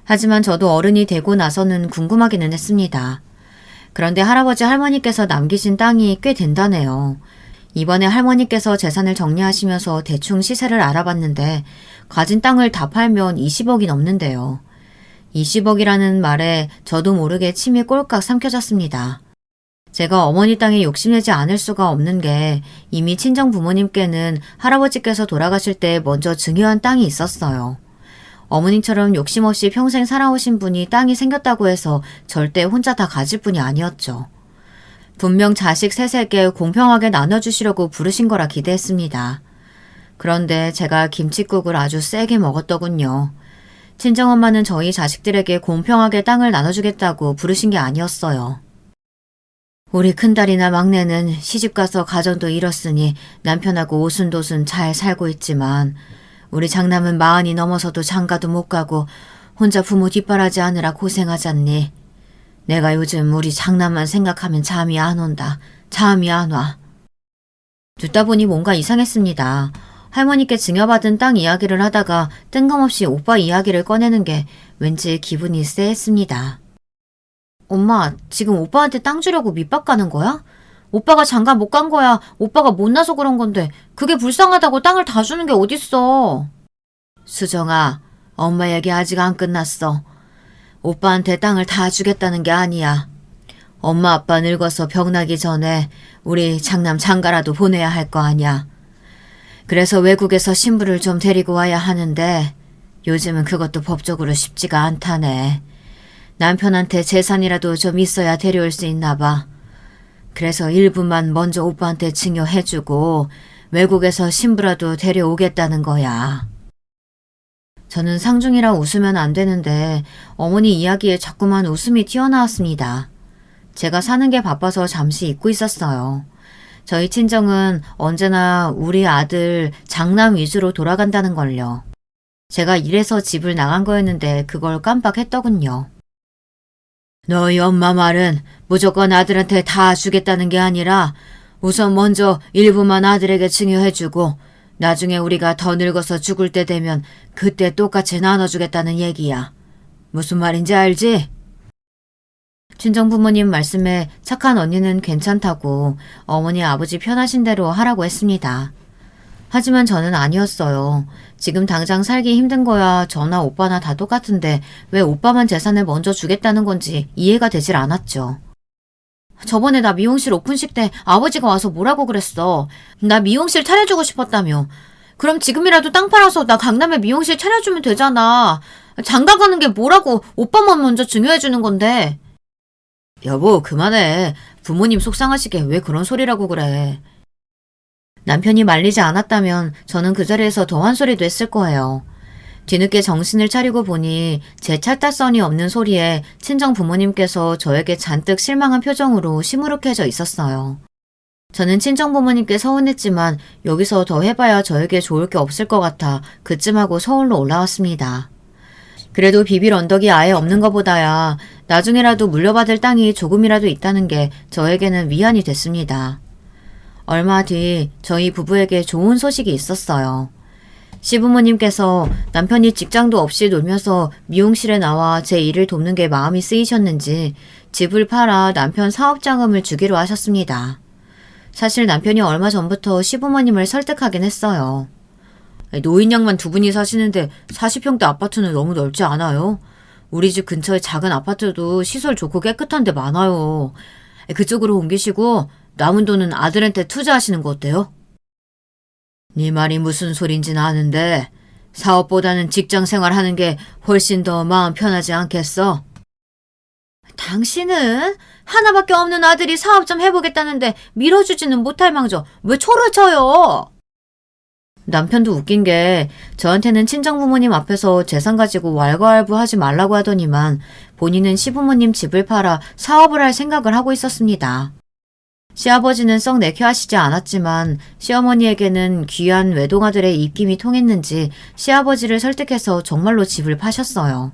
하지만 저도 어른이 되고 나서는 궁금하기는 했습니다. 그런데 할아버지 할머니께서 남기신 땅이 꽤 된다네요. 이번에 할머니께서 재산을 정리하시면서 대충 시세를 알아봤는데 가진 땅을 다 팔면 20억이 넘는데요. 20억이라는 말에 저도 모르게 침이 꼴깍 삼켜졌습니다. 제가 어머니 땅에 욕심내지 않을 수가 없는 게 이미 친정 부모님께는 할아버지께서 돌아가실 때 먼저 증여한 땅이 있었어요. 어머님처럼 욕심 없이 평생 살아오신 분이 땅이 생겼다고 해서 절대 혼자 다 가질 분이 아니었죠. 분명 자식 셋에게 공평하게 나눠주시려고 부르신 거라 기대했습니다. 그런데 제가 김칫국을 아주 세게 먹었더군요. 친정엄마는 저희 자식들에게 공평하게 땅을 나눠주겠다고 부르신 게 아니었어요. 우리 큰딸이나 막내는 시집가서 가정도 잃었으니 남편하고 오순도순 잘 살고 있지만 우리 장남은 40이 넘어서도 장가도 못 가고 혼자 부모 뒷바라지 하느라 고생하잖니. 내가 요즘 우리 장남만 생각하면 잠이 안 온다. 잠이 안 와. 듣다 보니 뭔가 이상했습니다. 할머니께 증여받은 땅 이야기를 하다가 뜬금없이 오빠 이야기를 꺼내는 게 왠지 기분이 쎄했습니다. 엄마, 지금 오빠한테 땅 주려고 밑밥 가는 거야? 오빠가 장가 못 간 거야. 오빠가 못나서 그런 건데 그게 불쌍하다고 땅을 다 주는 게 어딨어. 수정아, 엄마 얘기 아직 안 끝났어. 오빠한테 땅을 다 주겠다는 게 아니야. 엄마 아빠 늙어서 병나기 전에 우리 장남 장가라도 보내야 할 거 아니야. 그래서 외국에서 신부를 좀 데리고 와야 하는데 요즘은 그것도 법적으로 쉽지가 않다네. 남편한테 재산이라도 좀 있어야 데려올 수 있나 봐. 그래서 일부만 먼저 오빠한테 증여해주고 외국에서 신부라도 데려오겠다는 거야. 저는 상중이라 웃으면 안 되는데 어머니 이야기에 자꾸만 웃음이 튀어나왔습니다. 제가 사는 게 바빠서 잠시 잊고 있었어요. 저희 친정은 언제나 우리 아들 장남 위주로 돌아간다는 걸요. 제가 이래서 집을 나간 거였는데 그걸 깜빡했더군요. 너희 엄마 말은 무조건 아들한테 다 주겠다는 게 아니라 우선 먼저 일부만 아들에게 증여해주고 나중에 우리가 더 늙어서 죽을 때 되면 그때 똑같이 나눠주겠다는 얘기야. 무슨 말인지 알지? 친정부모님 말씀에 착한 언니는 괜찮다고 어머니 아버지 편하신 대로 하라고 했습니다. 하지만 저는 아니었어요. 지금 당장 살기 힘든 거야 저나 오빠나 다 똑같은데 왜 오빠만 재산을 먼저 주겠다는 건지 이해가 되질 않았죠. 저번에 나 미용실 오픈식 때 아버지가 와서 뭐라고 그랬어. 나 미용실 차려주고 싶었다며. 그럼 지금이라도 땅 팔아서 나 강남에 미용실 차려주면 되잖아. 장가 가는 게 뭐라고 오빠만 먼저 증여해주는 건데. 여보 그만해. 부모님 속상하시게 왜 그런 소리라고 그래. 남편이 말리지 않았다면 저는 그 자리에서 더 한 소리도 했을 거예요. 뒤늦게 정신을 차리고 보니 제 찰떡선이 없는 소리에 친정 부모님께서 저에게 잔뜩 실망한 표정으로 시무룩해져 있었어요. 저는 친정 부모님께 서운했지만 여기서 더 해봐야 저에게 좋을 게 없을 것 같아 그쯤 하고 서울로 올라왔습니다. 그래도 비빌 언덕이 아예 없는 것보다야 나중에라도 물려받을 땅이 조금이라도 있다는 게 저에게는 위안이 됐습니다. 얼마 뒤 저희 부부에게 좋은 소식이 있었어요. 시부모님께서 남편이 직장도 없이 놀면서 미용실에 나와 제 일을 돕는 게 마음이 쓰이셨는지 집을 팔아 남편 사업자금을 주기로 하셨습니다. 사실 남편이 얼마 전부터 시부모님을 설득하긴 했어요. 노인 양만 두 분이 사시는데 40평대 아파트는 너무 넓지 않아요? 우리 집 근처에 작은 아파트도 시설 좋고 깨끗한 데 많아요. 그쪽으로 옮기시고 남은 돈은 아들한테 투자하시는 거 어때요? 네 말이 무슨 소린지는 아는데 사업보다는 직장 생활하는 게 훨씬 더 마음 편하지 않겠어? 당신은 하나밖에 없는 아들이 사업 좀 해보겠다는데 밀어주지는 못할 망정 왜 초를 쳐요? 남편도 웃긴 게 저한테는 친정부모님 앞에서 재산 가지고 왈가왈부하지 말라고 하더니만 본인은 시부모님 집을 팔아 사업을 할 생각을 하고 있었습니다. 시아버지는 썩 내켜하시지 않았지만 시어머니에게는 귀한 외동아들의 입김이 통했는지 시아버지를 설득해서 정말로 집을 파셨어요.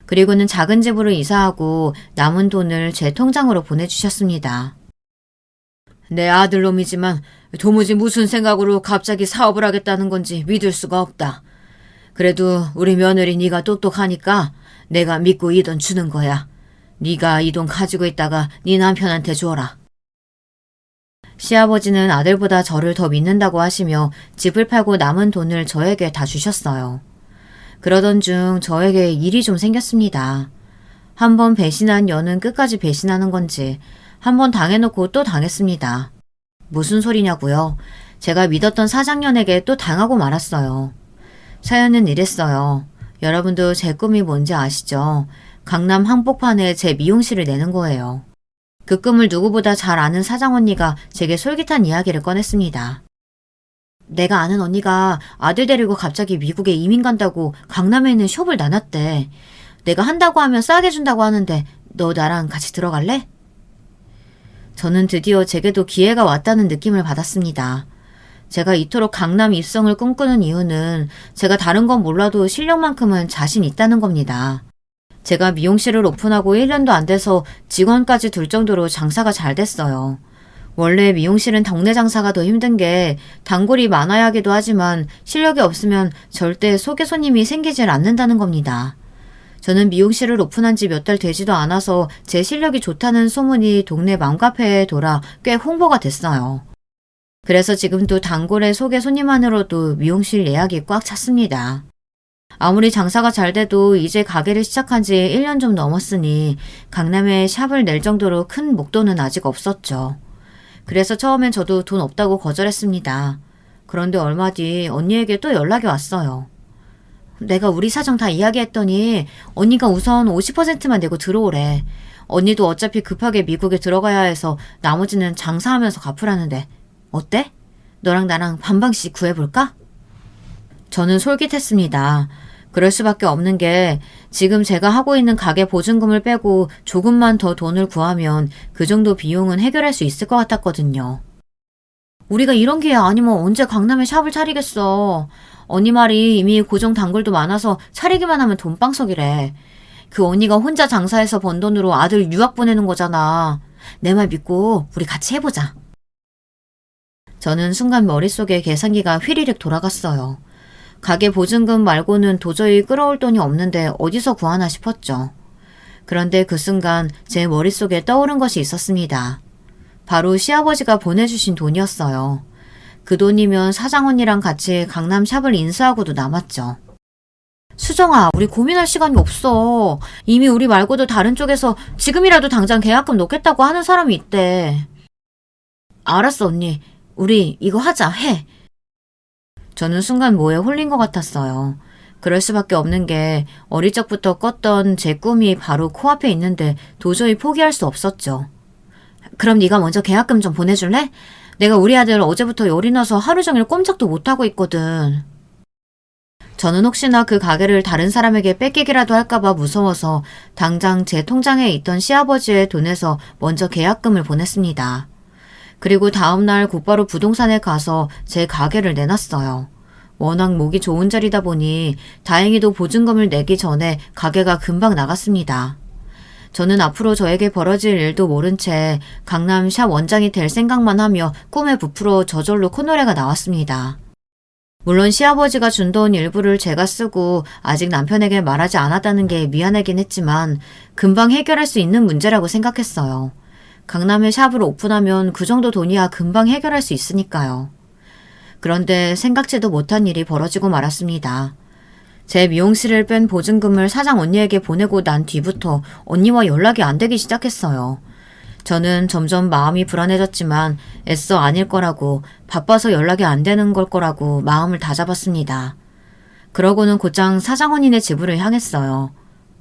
그리고는 작은 집으로 이사하고 남은 돈을 제 통장으로 보내주셨습니다. 내 아들놈이지만 도무지 무슨 생각으로 갑자기 사업을 하겠다는 건지 믿을 수가 없다. 그래도 우리 며느리 네가 똑똑하니까 내가 믿고 이 돈 주는 거야. 네가 이 돈 가지고 있다가 네 남편한테 줘라. 시아버지는 아들보다 저를 더 믿는다고 하시며 집을 팔고 남은 돈을 저에게 다 주셨어요. 그러던 중 저에게 일이 좀 생겼습니다. 한 번 배신한 여는 끝까지 배신하는 건지 한 번 당해놓고 또 당했습니다. 무슨 소리냐고요? 제가 믿었던 사장년에게 또 당하고 말았어요. 사연은 이랬어요. 여러분도 제 꿈이 뭔지 아시죠? 강남 한복판에 제 미용실을 내는 거예요. 그 꿈을 누구보다 잘 아는 사장 언니가 제게 솔깃한 이야기를 꺼냈습니다. 내가 아는 언니가 아들 데리고 갑자기 미국에 이민 간다고 강남에 있는 숍을 나눴대. 내가 한다고 하면 싸게 준다고 하는데 너 나랑 같이 들어갈래? 저는 드디어 제게도 기회가 왔다는 느낌을 받았습니다. 제가 이토록 강남 입성을 꿈꾸는 이유는 제가 다른 건 몰라도 실력만큼은 자신 있다는 겁니다. 제가 미용실을 오픈하고 1년도 안 돼서 직원까지 둘 정도로 장사가 잘 됐어요. 원래 미용실은 동네 장사가 더 힘든 게 단골이 많아야 하기도 하지만 실력이 없으면 절대 소개 손님이 생기질 않는다는 겁니다. 저는 미용실을 오픈한 지 몇 달 되지도 않아서 제 실력이 좋다는 소문이 동네 맘카페에 돌아 꽤 홍보가 됐어요. 그래서 지금도 단골의 소개 손님만으로도 미용실 예약이 꽉 찼습니다. 아무리 장사가 잘 돼도 이제 가게를 시작한 지 1년 좀 넘었으니 강남에 샵을 낼 정도로 큰 목돈은 아직 없었죠. 그래서 처음엔 저도 돈 없다고 거절했습니다. 그런데 얼마 뒤 언니에게 또 연락이 왔어요. 내가 우리 사정 다 이야기했더니 언니가 우선 50%만 내고 들어오래. 언니도 어차피 급하게 미국에 들어가야 해서 나머지는 장사하면서 갚으라는데 어때? 너랑 나랑 반반씩 구해볼까? 저는 솔깃했습니다. 그럴 수밖에 없는 게 지금 제가 하고 있는 가게 보증금을 빼고 조금만 더 돈을 구하면 그 정도 비용은 해결할 수 있을 것 같았거든요. 우리가 이런 기회 아니면 언제 강남에 샵을 차리겠어. 언니 말이 이미 고정 단골도 많아서 차리기만 하면 돈방석이래. 그 언니가 혼자 장사해서 번 돈으로 아들 유학 보내는 거잖아. 내 말 믿고 우리 같이 해보자. 저는 순간 머릿속에 계산기가 휘리릭 돌아갔어요. 가게 보증금 말고는 도저히 끌어올 돈이 없는데 어디서 구하나 싶었죠. 그런데 그 순간 제 머릿속에 떠오른 것이 있었습니다. 바로 시아버지가 보내주신 돈이었어요. 그 돈이면 사장 언니랑 같이 강남 샵을 인수하고도 남았죠. 수정아, 우리 고민할 시간이 없어. 이미 우리 말고도 다른 쪽에서 지금이라도 당장 계약금 놓겠다고 하는 사람이 있대. 알았어, 언니. 우리 이거 하자, 해. 저는 순간 뭐에 홀린 것 같았어요. 그럴 수밖에 없는 게 어릴 적부터 꿨던 제 꿈이 바로 코앞에 있는데 도저히 포기할 수 없었죠. 그럼 네가 먼저 계약금 좀 보내줄래? 내가 우리 아들 어제부터 열이 나서 하루 종일 꼼짝도 못하고 있거든. 저는 혹시나 그 가게를 다른 사람에게 뺏기기라도 할까봐 무서워서 당장 제 통장에 있던 시아버지의 돈에서 먼저 계약금을 보냈습니다. 그리고 다음날 곧바로 부동산에 가서 제 가게를 내놨어요. 워낙 목이 좋은 자리다 보니 다행히도 보증금을 내기 전에 가게가 금방 나갔습니다. 저는 앞으로 저에게 벌어질 일도 모른 채 강남 샵 원장이 될 생각만 하며 꿈에 부풀어 저절로 콧노래가 나왔습니다. 물론 시아버지가 준 돈 일부를 제가 쓰고 아직 남편에게 말하지 않았다는 게 미안하긴 했지만 금방 해결할 수 있는 문제라고 생각했어요. 강남에 샵을 오픈하면 그 정도 돈이야 금방 해결할 수 있으니까요. 그런데 생각지도 못한 일이 벌어지고 말았습니다. 제 미용실을 뺀 보증금을 사장 언니에게 보내고 난 뒤부터 언니와 연락이 안 되기 시작했어요. 저는 점점 마음이 불안해졌지만 애써 아닐 거라고 바빠서 연락이 안 되는 걸 거라고 마음을 다잡았습니다. 그러고는 곧장 사장 언니네 집으로 향했어요.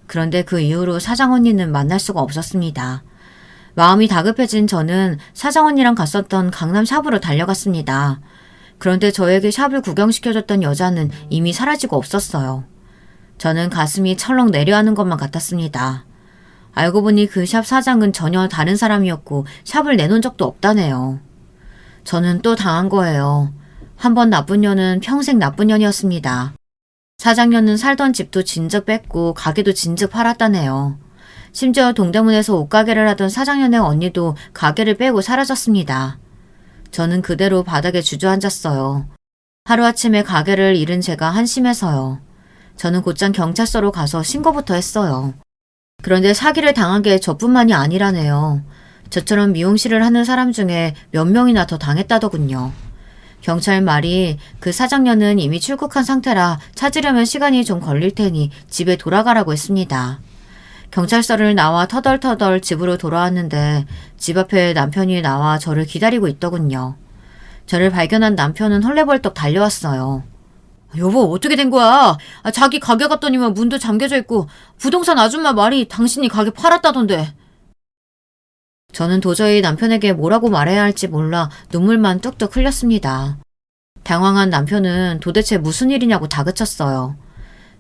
그런데 그 이후로 사장 언니는 만날 수가 없었습니다. 마음이 다급해진 저는 사장 언니랑 갔었던 강남 샵으로 달려갔습니다. 그런데 저에게 샵을 구경시켜줬던 여자는 이미 사라지고 없었어요. 저는 가슴이 철렁 내려앉는 것만 같았습니다. 알고 보니 그 샵 사장은 전혀 다른 사람이었고 샵을 내놓은 적도 없다네요. 저는 또 당한 거예요. 한 번 나쁜 년은 평생 나쁜 년이었습니다. 사장년은 살던 집도 진즉 뺐고 가게도 진즉 팔았다네요. 심지어 동대문에서 옷가게를 하던 사장년의 언니도 가게를 빼고 사라졌습니다. 저는 그대로 바닥에 주저앉았어요. 하루아침에 가게를 잃은 제가 한심해서요. 저는 곧장 경찰서로 가서 신고부터 했어요. 그런데 사기를 당한 게 저뿐만이 아니라네요. 저처럼 미용실을 하는 사람 중에 몇 명이나 더 당했다더군요. 경찰 말이 그 사장년은 이미 출국한 상태라 찾으려면 시간이 좀 걸릴 테니 집에 돌아가라고 했습니다. 경찰서를 나와 터덜터덜 집으로 돌아왔는데 집 앞에 남편이 나와 저를 기다리고 있더군요. 저를 발견한 남편은 헐레벌떡 달려왔어요. 여보, 어떻게 된 거야? 자기 가게 갔더니만 문도 잠겨져 있고 부동산 아줌마 말이 당신이 가게 팔았다던데. 저는 도저히 남편에게 뭐라고 말해야 할지 몰라 눈물만 뚝뚝 흘렸습니다. 당황한 남편은 도대체 무슨 일이냐고 다그쳤어요.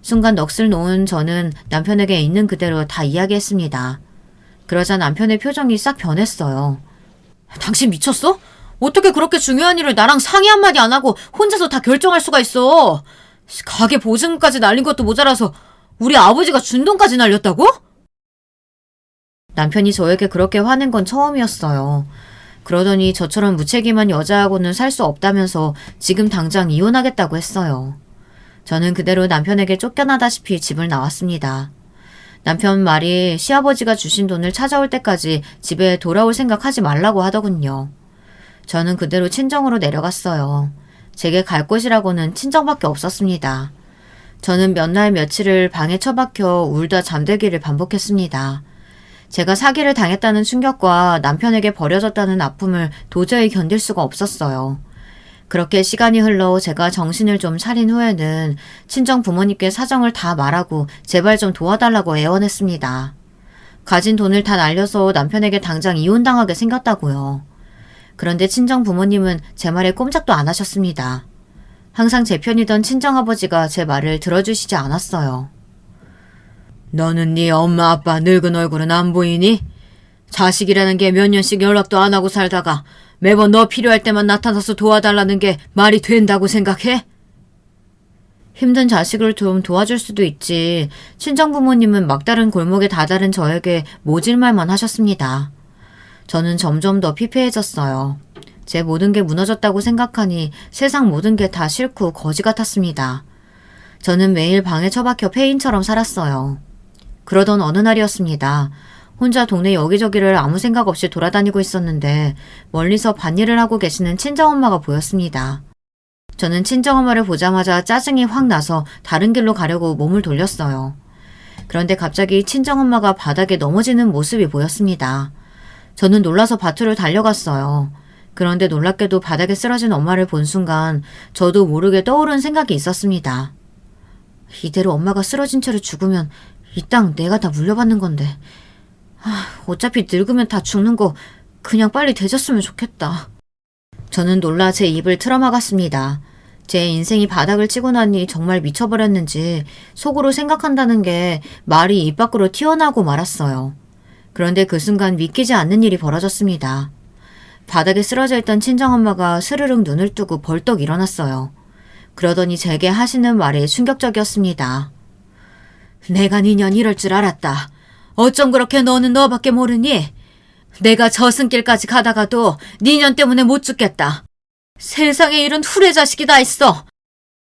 순간 넋을 놓은 저는 남편에게 있는 그대로 다 이야기했습니다. 그러자 남편의 표정이 싹 변했어요. 당신 미쳤어? 어떻게 그렇게 중요한 일을 나랑 상의 한마디 안 하고 혼자서 다 결정할 수가 있어? 가게 보증금까지 날린 것도 모자라서 우리 아버지가 준 돈까지 날렸다고? 남편이 저에게 그렇게 화낸 건 처음이었어요. 그러더니 저처럼 무책임한 여자하고는 살 수 없다면서 지금 당장 이혼하겠다고 했어요. 저는 그대로 남편에게 쫓겨나다시피 집을 나왔습니다. 남편 말이 시아버지가 주신 돈을 찾아올 때까지 집에 돌아올 생각하지 말라고 하더군요. 저는 그대로 친정으로 내려갔어요. 제게 갈 곳이라고는 친정밖에 없었습니다. 저는 몇 날 며칠을 방에 처박혀 울다 잠들기를 반복했습니다. 제가 사기를 당했다는 충격과 남편에게 버려졌다는 아픔을 도저히 견딜 수가 없었어요. 그렇게 시간이 흘러 제가 정신을 좀 차린 후에는 친정 부모님께 사정을 다 말하고 제발 좀 도와달라고 애원했습니다. 가진 돈을 다 날려서 남편에게 당장 이혼당하게 생겼다고요. 그런데 친정 부모님은 제 말에 꼼짝도 안 하셨습니다. 항상 제 편이던 친정아버지가 제 말을 들어주시지 않았어요. 너는 네 엄마 아빠 늙은 얼굴은 안 보이니? 자식이라는 게 몇 년씩 연락도 안 하고 살다가 매번 너 필요할 때만 나타나서 도와달라는 게 말이 된다고 생각해? 힘든 자식을 좀 도와줄 수도 있지. 친정 부모님은 막다른 골목에 다다른 저에게 모질말만 하셨습니다. 저는 점점 더 피폐해졌어요. 제 모든 게 무너졌다고 생각하니 세상 모든 게 다 싫고 거지 같았습니다. 저는 매일 방에 처박혀 폐인처럼 살았어요. 그러던 어느 날이었습니다. 혼자 동네 여기저기를 아무 생각 없이 돌아다니고 있었는데 멀리서 밭일을 하고 계시는 친정엄마가 보였습니다. 저는 친정엄마를 보자마자 짜증이 확 나서 다른 길로 가려고 몸을 돌렸어요. 그런데 갑자기 친정엄마가 바닥에 넘어지는 모습이 보였습니다. 저는 놀라서 밭으로 달려갔어요. 그런데 놀랍게도 바닥에 쓰러진 엄마를 본 순간 저도 모르게 떠오른 생각이 있었습니다. 이대로 엄마가 쓰러진 채로 죽으면 이 땅 내가 다 물려받는 건데. 어차피 늙으면 다 죽는 거 그냥 빨리 되졌으면 좋겠다. 저는 놀라 제 입을 틀어막았습니다. 제 인생이 바닥을 치고 나니 정말 미쳐버렸는지 속으로 생각한다는 게 말이 입 밖으로 튀어나오고 말았어요. 그런데 그 순간 믿기지 않는 일이 벌어졌습니다. 바닥에 쓰러져 있던 친정엄마가 스르륵 눈을 뜨고 벌떡 일어났어요. 그러더니 제게 하시는 말이 충격적이었습니다. 내가 니년 이럴 줄 알았다. 어쩜 그렇게 너는 너밖에 모르니? 내가 저승길까지 가다가도 니년 때문에 못 죽겠다. 세상에 이런 후레 자식이 다 있어.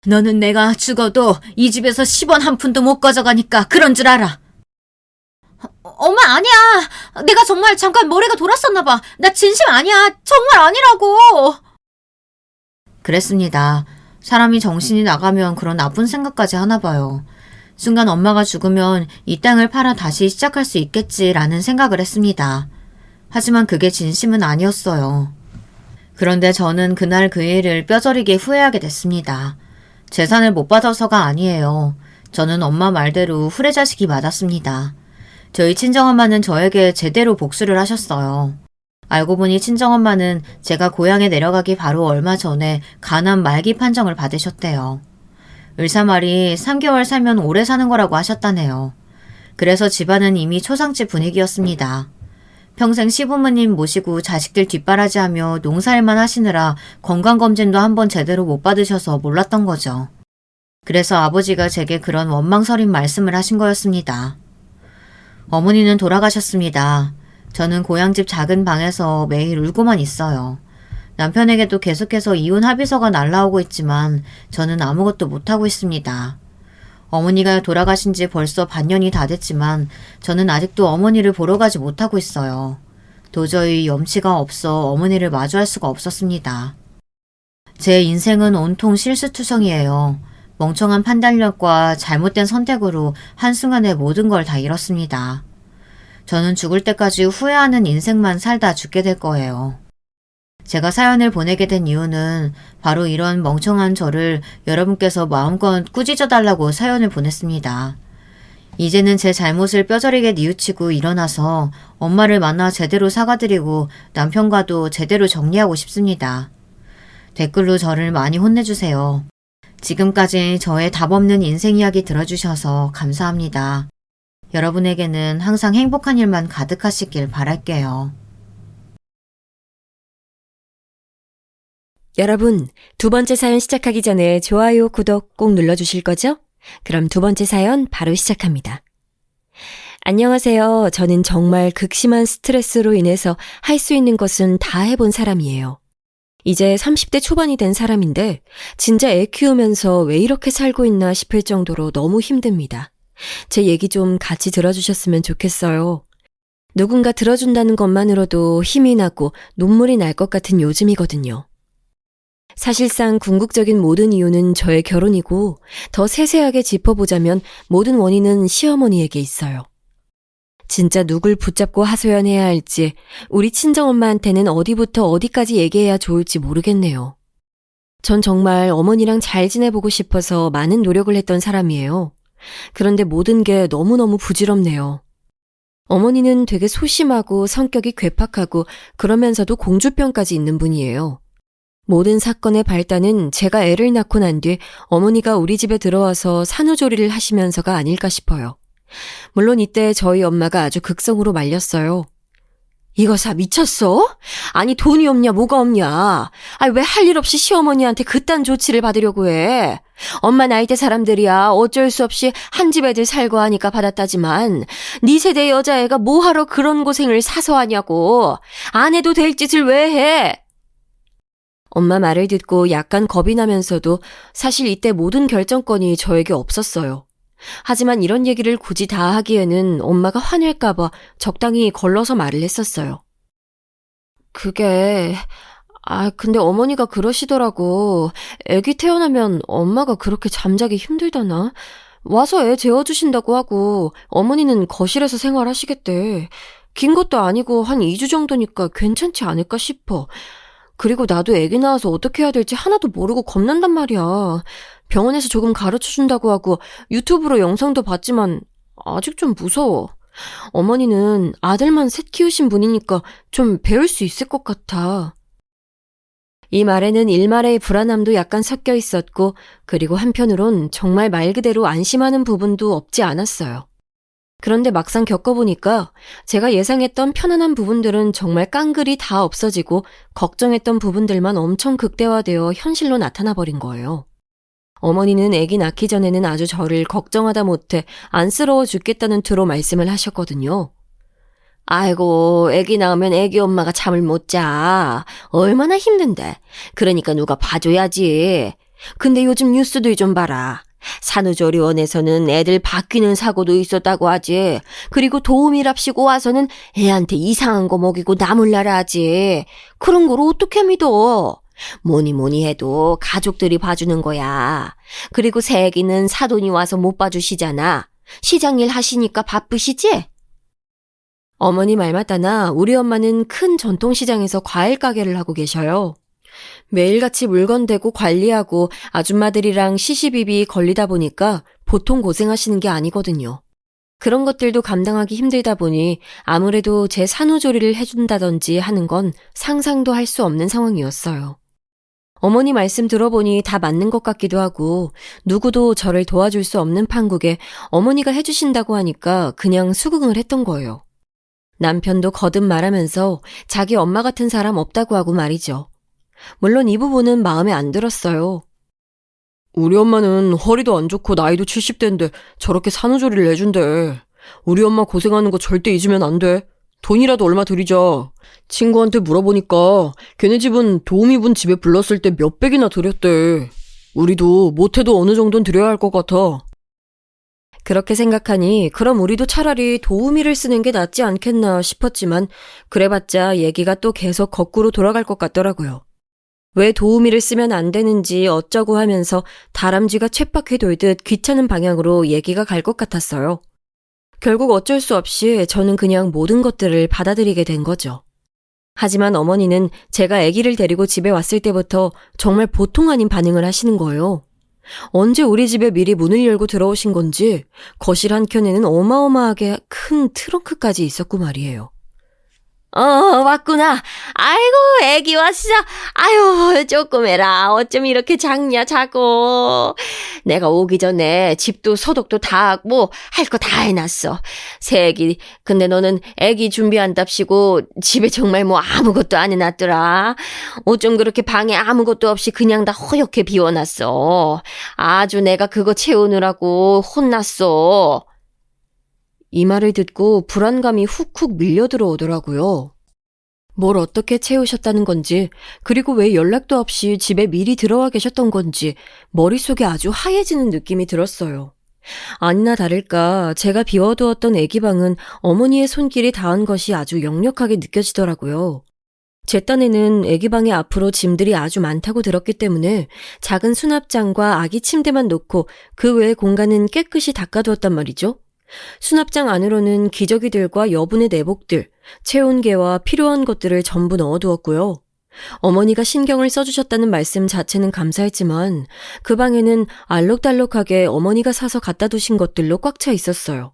너는 내가 죽어도 이 집에서 10원 한 푼도 못 가져가니까 그런 줄 알아. 엄마 아니야. 내가 정말 잠깐 머리가 돌았었나 봐. 나 진심 아니야. 정말 아니라고. 그랬습니다. 사람이 정신이 나가면 그런 나쁜 생각까지 하나 봐요. 순간 엄마가 죽으면 이 땅을 팔아 다시 시작할 수 있겠지라는 생각을 했습니다. 하지만 그게 진심은 아니었어요. 그런데 저는 그날 그 일을 뼈저리게 후회하게 됐습니다. 재산을 못 받아서가 아니에요. 저는 엄마 말대로 후레자식이 맞았습니다. 저희 친정엄마는 저에게 제대로 복수를 하셨어요. 알고 보니 친정엄마는 제가 고향에 내려가기 바로 얼마 전에 간암 말기 판정을 받으셨대요. 을사말이 3개월 살면 오래 사는 거라고 하셨다네요. 그래서 집안은 이미 초상집 분위기였습니다. 평생 시부모님 모시고 자식들 뒷바라지하며 농사일만 하시느라 건강검진도 한번 제대로 못 받으셔서 몰랐던 거죠. 그래서 아버지가 제게 그런 원망설인 말씀을 하신 거였습니다. 어머니는 돌아가셨습니다. 저는 고향집 작은 방에서 매일 울고만 있어요. 남편에게도 계속해서 이혼 합의서가 날라오고 있지만 저는 아무것도 못하고 있습니다. 어머니가 돌아가신 지 벌써 반년이 다 됐지만 저는 아직도 어머니를 보러 가지 못하고 있어요. 도저히 염치가 없어 어머니를 마주할 수가 없었습니다. 제 인생은 온통 실수투성이에요. 멍청한 판단력과 잘못된 선택으로 한순간에 모든 걸 다 잃었습니다. 저는 죽을 때까지 후회하는 인생만 살다 죽게 될 거예요. 제가 사연을 보내게 된 이유는 바로 이런 멍청한 저를 여러분께서 마음껏 꾸짖어달라고 사연을 보냈습니다. 이제는 제 잘못을 뼈저리게 뉘우치고 일어나서 엄마를 만나 제대로 사과드리고 남편과도 제대로 정리하고 싶습니다. 댓글로 저를 많이 혼내주세요. 지금까지 저의 답없는 인생 이야기 들어주셔서 감사합니다. 여러분에게는 항상 행복한 일만 가득하시길 바랄게요. 여러분, 두 번째 사연 시작하기 전에 좋아요, 구독 꼭 눌러주실 거죠? 그럼 두 번째 사연 바로 시작합니다. 안녕하세요. 저는 정말 극심한 스트레스로 인해서 할 수 있는 것은 다 해본 사람이에요. 이제 30대 초반이 된 사람인데 진짜 애 키우면서 왜 이렇게 살고 있나 싶을 정도로 너무 힘듭니다. 제 얘기 좀 같이 들어주셨으면 좋겠어요. 누군가 들어준다는 것만으로도 힘이 나고 눈물이 날 것 같은 요즘이거든요. 사실상 궁극적인 모든 이유는 저의 결혼이고 더 세세하게 짚어보자면 모든 원인은 시어머니에게 있어요. 진짜 누굴 붙잡고 하소연해야 할지 우리 친정엄마한테는 어디부터 어디까지 얘기해야 좋을지 모르겠네요. 전 정말 어머니랑 잘 지내보고 싶어서 많은 노력을 했던 사람이에요. 그런데 모든 게 너무너무 부질없네요. 어머니는 되게 소심하고 성격이 괴팍하고 그러면서도 공주병까지 있는 분이에요. 모든 사건의 발단은 제가 애를 낳고 난 뒤 어머니가 우리 집에 들어와서 산후조리를 하시면서가 아닐까 싶어요. 물론 이때 저희 엄마가 아주 극성으로 말렸어요. 이거 사 미쳤어? 아니 돈이 없냐 뭐가 없냐. 아니 왜 할 일 없이 시어머니한테 그딴 조치를 받으려고 해. 엄마 나이대 사람들이야 어쩔 수 없이 한 집 애들 살고 하니까 받았다지만 네 세대 여자애가 뭐하러 그런 고생을 사서 하냐고. 안 해도 될 짓을 왜 해? 엄마 말을 듣고 약간 겁이 나면서도 사실 이때 모든 결정권이 저에게 없었어요. 하지만 이런 얘기를 굳이 다 하기에는 엄마가 화낼까봐 적당히 걸러서 말을 했었어요. 근데 어머니가 그러시더라고. 애기 태어나면 엄마가 그렇게 잠자기 힘들다나? 와서 애 재워주신다고 하고 어머니는 거실에서 생활하시겠대. 긴 것도 아니고 한 2주 정도니까 괜찮지 않을까 싶어. 그리고 나도 애기 낳아서 어떻게 해야 될지 하나도 모르고 겁난단 말이야. 병원에서 조금 가르쳐준다고 하고 유튜브로 영상도 봤지만 아직 좀 무서워. 어머니는 아들만 셋 키우신 분이니까 좀 배울 수 있을 것 같아. 이 말에는 일말의 불안함도 약간 섞여 있었고 그리고 한편으론 정말 말 그대로 안심하는 부분도 없지 않았어요. 그런데 막상 겪어보니까 제가 예상했던 편안한 부분들은 정말 깡그리 다 없어지고 걱정했던 부분들만 엄청 극대화되어 현실로 나타나 버린 거예요. 어머니는 아기 낳기 전에는 아주 저를 걱정하다 못해 안쓰러워 죽겠다는 투로 말씀을 하셨거든요. 아이고, 아기 낳으면 아기 엄마가 잠을 못 자. 얼마나 힘든데. 그러니까 누가 봐줘야지. 근데 요즘 뉴스들 좀 봐라. 산후조리원에서는 애들 바뀌는 사고도 있었다고 하지. 그리고 도우미랍시고 와서는 애한테 이상한 거 먹이고 나몰라라 하지. 그런 걸 어떻게 믿어? 뭐니 해도 가족들이 봐주는 거야. 그리고 새애기는 사돈이 와서 못 봐주시잖아. 시장일 하시니까 바쁘시지? 어머니 말 맞다나 우리 엄마는 큰 전통시장에서 과일 가게를 하고 계셔요. 매일같이 물건 대고 관리하고 아줌마들이랑 시시비비 걸리다 보니까 보통 고생하시는 게 아니거든요. 그런 것들도 감당하기 힘들다 보니 아무래도 제 산후조리를 해준다든지 하는 건 상상도 할 수 없는 상황이었어요. 어머니 말씀 들어보니 다 맞는 것 같기도 하고 누구도 저를 도와줄 수 없는 판국에 어머니가 해주신다고 하니까 그냥 수긍을 했던 거예요. 남편도 거듭 말하면서 자기 엄마 같은 사람 없다고 하고 말이죠. 물론 이 부분은 마음에 안 들었어요. 우리 엄마는 허리도 안 좋고 나이도 70대인데 저렇게 산후조리를 해준대. 우리 엄마 고생하는 거 절대 잊으면 안 돼. 돈이라도 얼마 드리자. 친구한테 물어보니까 걔네 집은 도우미분 집에 불렀을 때 몇백이나 드렸대. 우리도 못해도 어느 정도는 드려야 할 것 같아. 그렇게 생각하니 그럼 우리도 차라리 도우미를 쓰는 게 낫지 않겠나 싶었지만 그래봤자 얘기가 또 계속 거꾸로 돌아갈 것 같더라고요. 왜 도우미를 쓰면 안 되는지 어쩌고 하면서 다람쥐가 쳇바퀴 돌듯 귀찮은 방향으로 얘기가 갈 것 같았어요. 결국 어쩔 수 없이 저는 그냥 모든 것들을 받아들이게 된 거죠. 하지만 어머니는 제가 아기를 데리고 집에 왔을 때부터 정말 보통 아닌 반응을 하시는 거예요. 언제 우리 집에 미리 문을 열고 들어오신 건지 거실 한켠에는 어마어마하게 큰 트렁크까지 있었고 말이에요. 왔구나. 아이고, 애기 왔어. 아유, 조그매라. 어쩜 이렇게 작냐, 작고. 내가 오기 전에 집도 소독도 다 하고 할 거 다 해놨어. 새애기, 근데 너는 애기 준비한답시고 집에 정말 뭐 아무것도 안 해놨더라. 어쩜 그렇게 방에 아무것도 없이 그냥 다 허옇게 비워놨어. 아주 내가 그거 채우느라고 혼났어. 이 말을 듣고 불안감이 훅훅 밀려 들어오더라고요. 뭘 어떻게 채우셨다는 건지, 그리고 왜 연락도 없이 집에 미리 들어와 계셨던 건지 머릿속에 아주 하얘지는 느낌이 들었어요. 아니나 다를까 제가 비워두었던 아기 방은 어머니의 손길이 닿은 것이 아주 역력하게 느껴지더라고요. 제 딴에는 아기 방의 앞으로 짐들이 아주 많다고 들었기 때문에 작은 수납장과 아기 침대만 놓고 그 외의 공간은 깨끗이 닦아두었단 말이죠. 수납장 안으로는 기저귀들과 여분의 내복들, 체온계와 필요한 것들을 전부 넣어두었고요. 어머니가 신경을 써주셨다는 말씀 자체는 감사했지만 그 방에는 알록달록하게 어머니가 사서 갖다 두신 것들로 꽉 차 있었어요.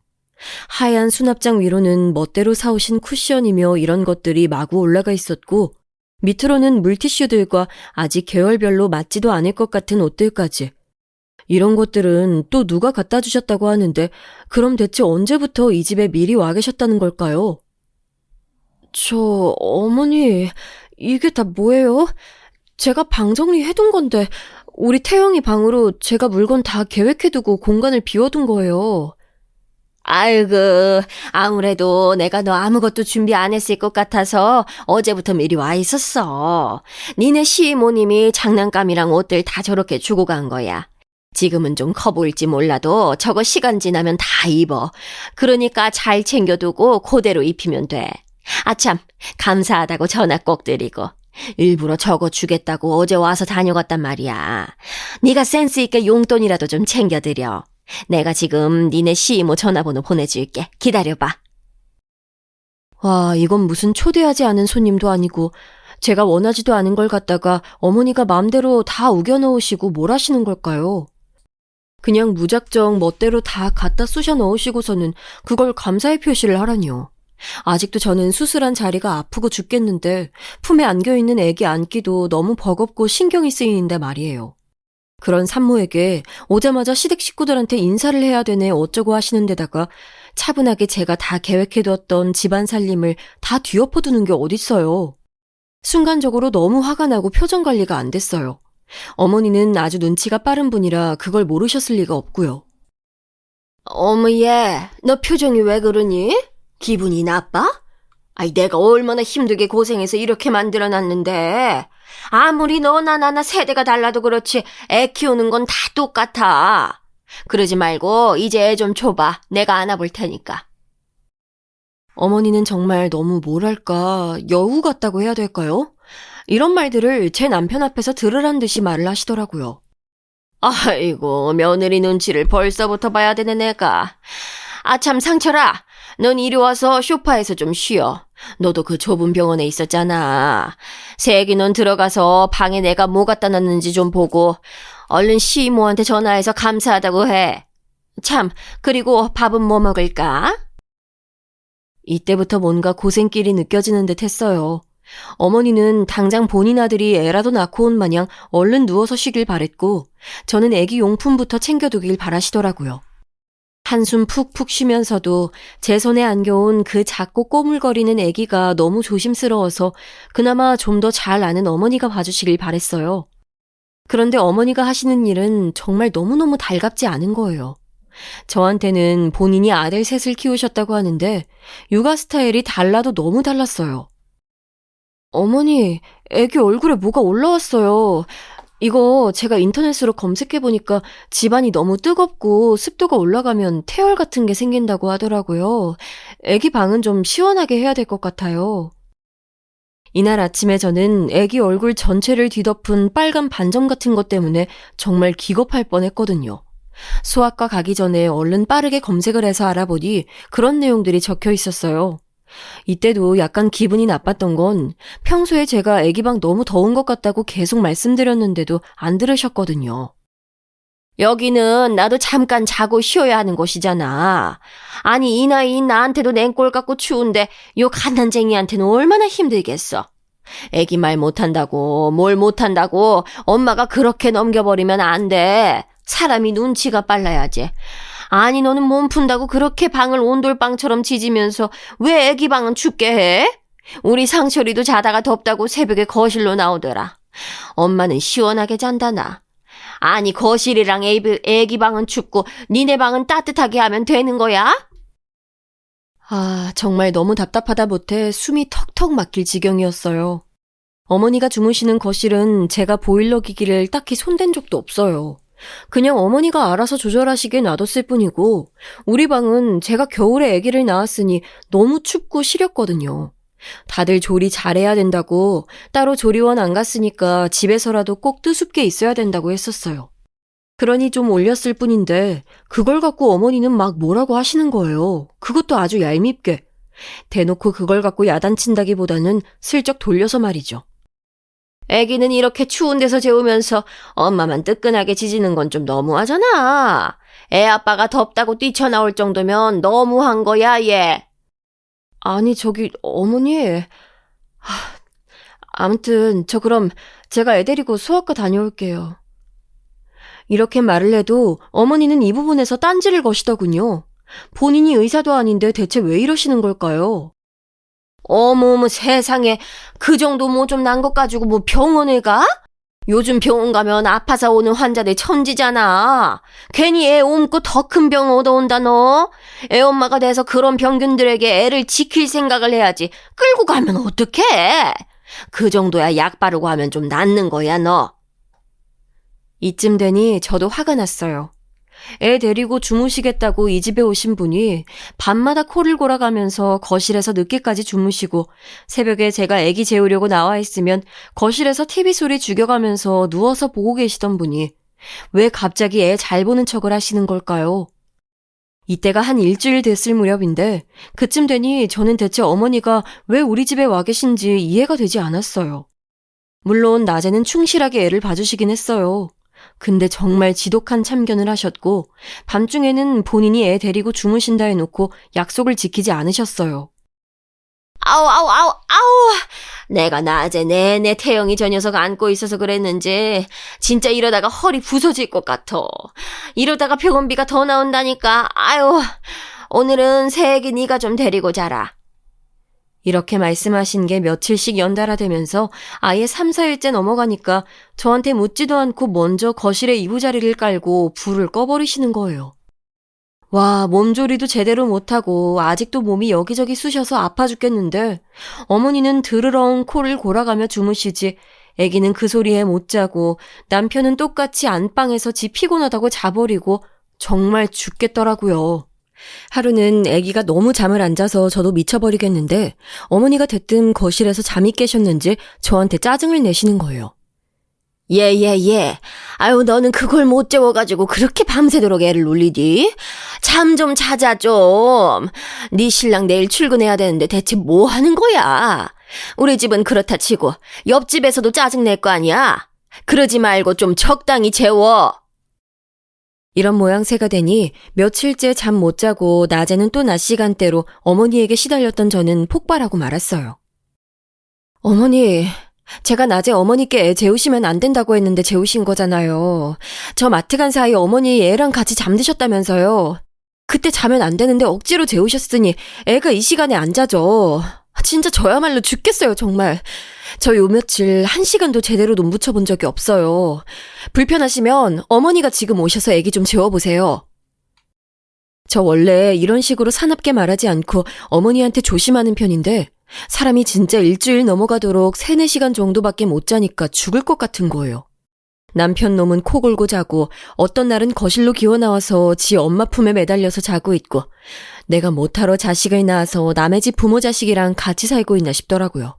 하얀 수납장 위로는 멋대로 사오신 쿠션이며 이런 것들이 마구 올라가 있었고 밑으로는 물티슈들과 아직 계열별로 맞지도 않을 것 같은 옷들까지. 이런 것들은 또 누가 갖다 주셨다고 하는데 그럼 대체 언제부터 이 집에 미리 와 계셨다는 걸까요? 어머니, 이게 다 뭐예요? 제가 방 정리해둔 건데 우리 태영이 방으로 제가 물건 다 계획해두고 공간을 비워둔 거예요. 아이고, 아무래도 내가 너 아무것도 준비 안 했을 것 같아서 어제부터 미리 와 있었어. 니네 시이모님이 장난감이랑 옷들 다 저렇게 주고 간 거야. 지금은 좀 커 보일지 몰라도 저거 시간 지나면 다 입어. 그러니까 잘 챙겨두고 그대로 입히면 돼. 아참, 감사하다고 전화 꼭 드리고. 일부러 저거 주겠다고 어제 와서 다녀갔단 말이야. 네가 센스 있게 용돈이라도 좀 챙겨드려. 내가 지금 니네 시이모 전화번호 보내줄게. 기다려봐. 와, 이건 무슨 초대하지 않은 손님도 아니고 제가 원하지도 않은 걸 갖다가 어머니가 마음대로 다 우겨넣으시고 뭘 하시는 걸까요? 그냥 무작정 멋대로 다 갖다 쑤셔 넣으시고서는 그걸 감사의 표시를 하라니요. 아직도 저는 수술한 자리가 아프고 죽겠는데 품에 안겨있는 애기 안기도 너무 버겁고 신경이 쓰이는데 말이에요. 그런 산모에게 오자마자 시댁 식구들한테 인사를 해야 되네 어쩌고 하시는 데다가 차분하게 제가 다 계획해두었던 집안 살림을 다 뒤엎어두는 게 어딨어요. 순간적으로 너무 화가 나고 표정 관리가 안 됐어요. 어머니는 아주 눈치가 빠른 분이라 그걸 모르셨을 리가 없고요. 어머 얘, 너 표정이 왜 그러니? 기분이 나빠? 아이 내가 얼마나 힘들게 고생해서 이렇게 만들어놨는데 아무리 너나 나나 세대가 달라도 그렇지 애 키우는 건 다 똑같아. 그러지 말고 이제 애 좀 줘봐. 내가 안아볼 테니까. 어머니는 정말 너무 뭐랄까 여우 같다고 해야 될까요? 이런 말들을 제 남편 앞에서 들으란 듯이 말을 하시더라고요. 아이고 며느리 눈치를 벌써부터 봐야 되네 내가. 아참 상철아, 넌 이리 와서 소파에서 좀 쉬어. 너도 그 좁은 병원에 있었잖아. 새애기 넌 들어가서 방에 내가 뭐 갖다 놨는지 좀 보고 얼른 시이모한테 전화해서 감사하다고 해. 참, 그리고 밥은 뭐 먹을까? 이때부터 뭔가 고생길이 느껴지는 듯 했어요. 어머니는 당장 본인 아들이 애라도 낳고 온 마냥 얼른 누워서 쉬길 바랬고 저는 애기 용품부터 챙겨두길 바라시더라고요. 한숨 푹푹 쉬면서도 제 손에 안겨온 그 작고 꼬물거리는 아기가 너무 조심스러워서 그나마 좀 더 잘 아는 어머니가 봐주시길 바랬어요. 그런데 어머니가 하시는 일은 정말 너무너무 달갑지 않은 거예요. 저한테는 본인이 아들 셋을 키우셨다고 하는데 육아 스타일이 달라도 너무 달랐어요. 어머니, 아기 얼굴에 뭐가 올라왔어요. 이거 제가 인터넷으로 검색해보니까 집안이 너무 뜨겁고 습도가 올라가면 태열 같은 게 생긴다고 하더라고요. 아기 방은 좀 시원하게 해야 될 것 같아요. 이날 아침에 저는 아기 얼굴 전체를 뒤덮은 빨간 반점 같은 것 때문에 정말 기겁할 뻔했거든요. 소아과 가기 전에 얼른 빠르게 검색을 해서 알아보니 그런 내용들이 적혀 있었어요. 이때도 약간 기분이 나빴던 건 평소에 제가 애기 방 너무 더운 것 같다고 계속 말씀드렸는데도 안 들으셨거든요. 여기는 나도 잠깐 자고 쉬어야 하는 곳이잖아. 아니 이 나이인 나한테도 냉골 같고 추운데 요 갓난쟁이한테는 얼마나 힘들겠어. 애기 말 못한다고 뭘 못한다고 엄마가 그렇게 넘겨버리면 안 돼. 사람이 눈치가 빨라야지. 아니 너는 몸 푼다고 그렇게 방을 온돌방처럼 지지면서 왜 애기 방은 춥게 해? 우리 상철이도 자다가 덥다고 새벽에 거실로 나오더라. 엄마는 시원하게 잔다나. 아니 거실이랑 애기 방은 춥고 니네 방은 따뜻하게 하면 되는 거야? 아, 정말 너무 답답하다 못해 숨이 턱턱 막힐 지경이었어요. 어머니가 주무시는 거실은 제가 보일러 기기를 딱히 손댄 적도 없어요. 그냥 어머니가 알아서 조절하시게 놔뒀을 뿐이고 우리 방은 제가 겨울에 아기를 낳았으니 너무 춥고 시렸거든요. 다들 조리 잘해야 된다고 따로 조리원 안 갔으니까 집에서라도 꼭 뜨습게 있어야 된다고 했었어요. 그러니 좀 올렸을 뿐인데 그걸 갖고 어머니는 막 뭐라고 하시는 거예요. 그것도 아주 얄밉게. 대놓고 그걸 갖고 야단친다기보다는 슬쩍 돌려서 말이죠. 애기는 이렇게 추운 데서 재우면서 엄마만 뜨끈하게 지지는 건 좀 너무하잖아. 애 아빠가 덥다고 뛰쳐나올 정도면 너무한 거야, 얘. 아니, 저기, 어머니. 아무튼, 저 그럼 제가 애 데리고 수학과 다녀올게요. 이렇게 말을 해도 어머니는 이 부분에서 딴지를 거시더군요. 본인이 의사도 아닌데 대체 왜 이러시는 걸까요? 어머머 세상에, 그 정도 뭐 좀 난 것 가지고 뭐 병원에 가? 요즘 병원 가면 아파서 오는 환자들 천지잖아. 괜히 애 옮고 더 큰 병 얻어온다 너. 애 엄마가 돼서 그런 병균들에게 애를 지킬 생각을 해야지. 끌고 가면 어떡해? 그 정도야 약 바르고 하면 좀 낫는 거야 너. 이쯤 되니 저도 화가 났어요. 애 데리고 주무시겠다고 이 집에 오신 분이 밤마다 코를 골아가면서 거실에서 늦게까지 주무시고 새벽에 제가 애기 재우려고 나와 있으면 거실에서 TV 소리 죽여가면서 누워서 보고 계시던 분이 왜 갑자기 애 잘 보는 척을 하시는 걸까요? 이때가 한 일주일 됐을 무렵인데 그쯤 되니 저는 대체 어머니가 왜 우리 집에 와 계신지 이해가 되지 않았어요. 물론 낮에는 충실하게 애를 봐주시긴 했어요. 근데 정말 지독한 참견을 하셨고 밤중에는 본인이 애 데리고 주무신다 해놓고 약속을 지키지 않으셨어요. 아우. 내가 낮에 내내 태영이 저 녀석 안고 있어서 그랬는지 진짜 이러다가 허리 부서질 것 같아. 이러다가 병원비가 더 나온다니까. 아유, 오늘은 새애기 네가 좀 데리고 자라. 이렇게 말씀하신 게 며칠씩 연달아 되면서 아예 3, 4일째 넘어가니까 저한테 묻지도 않고 먼저 거실에 이부자리를 깔고 불을 꺼버리시는 거예요. 와, 몸조리도 제대로 못하고 아직도 몸이 여기저기 쑤셔서 아파 죽겠는데 어머니는 드르렁 코를 골아가며 주무시지 애기는 그 소리에 못 자고 남편은 똑같이 안방에서 지 피곤하다고 자버리고 정말 죽겠더라고요. 하루는 아기가 너무 잠을 안 자서 저도 미쳐버리겠는데 어머니가 대뜸 거실에서 잠이 깨셨는지 저한테 짜증을 내시는 거예요. 예. 아유, 너는 그걸 못 재워가지고 그렇게 밤새도록 애를 놀리디? 잠 좀 자자 좀. 네 신랑 내일 출근해야 되는데 대체 뭐 하는 거야? 우리 집은 그렇다 치고 옆집에서도 짜증 낼 거 아니야? 그러지 말고 좀 적당히 재워. 이런 모양새가 되니 며칠째 잠 못 자고 낮에는 또 낮 시간대로 어머니에게 시달렸던 저는 폭발하고 말았어요. 어머니, 제가 낮에 어머니께 애 재우시면 안 된다고 했는데 재우신 거잖아요. 저 마트 간 사이 어머니 애랑 같이 잠드셨다면서요. 그때 자면 안 되는데 억지로 재우셨으니 애가 이 시간에 안 자죠. 진짜 저야말로 죽겠어요, 정말. 저 요 며칠 1시간도 제대로 눈 붙여본 적이 없어요. 불편하시면 어머니가 지금 오셔서 애기 좀 재워보세요. 저 원래 이런 식으로 사납게 말하지 않고 어머니한테 조심하는 편인데 사람이 진짜 일주일 넘어가도록 3, 4시간 정도밖에 못 자니까 죽을 것 같은 거예요. 남편 놈은 코 골고 자고 어떤 날은 거실로 기어나와서 지 엄마 품에 매달려서 자고 있고 내가 못하러 자식을 낳아서 남의 집 부모 자식이랑 같이 살고 있나 싶더라고요.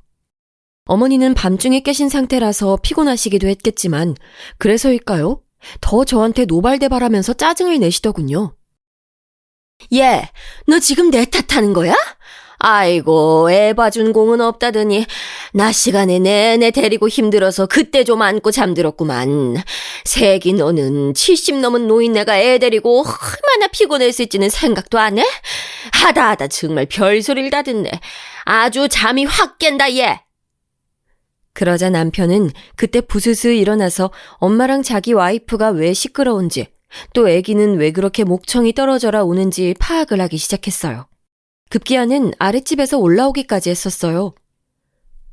어머니는 밤중에 깨신 상태라서 피곤하시기도 했겠지만 그래서일까요? 더 저한테 노발대발하면서 짜증을 내시더군요. 얘, 너 지금 내 탓하는 거야? 아이고, 애 봐준 공은 없다더니 낮 시간에 내내 데리고 힘들어서 그때 좀 안고 잠들었구만. 새끼 너는 70 넘은 노인네가 애 데리고 얼마나 피곤했을지는 생각도 안 해? 하다 정말 별소리를 다 듣네. 아주 잠이 확 깬다 얘. 그러자 남편은 그때 부스스 일어나서 엄마랑 자기 와이프가 왜 시끄러운지 또 애기는 왜 그렇게 목청이 떨어져라 우는지 파악을 하기 시작했어요. 급기야는 아랫집에서 올라오기까지 했었어요.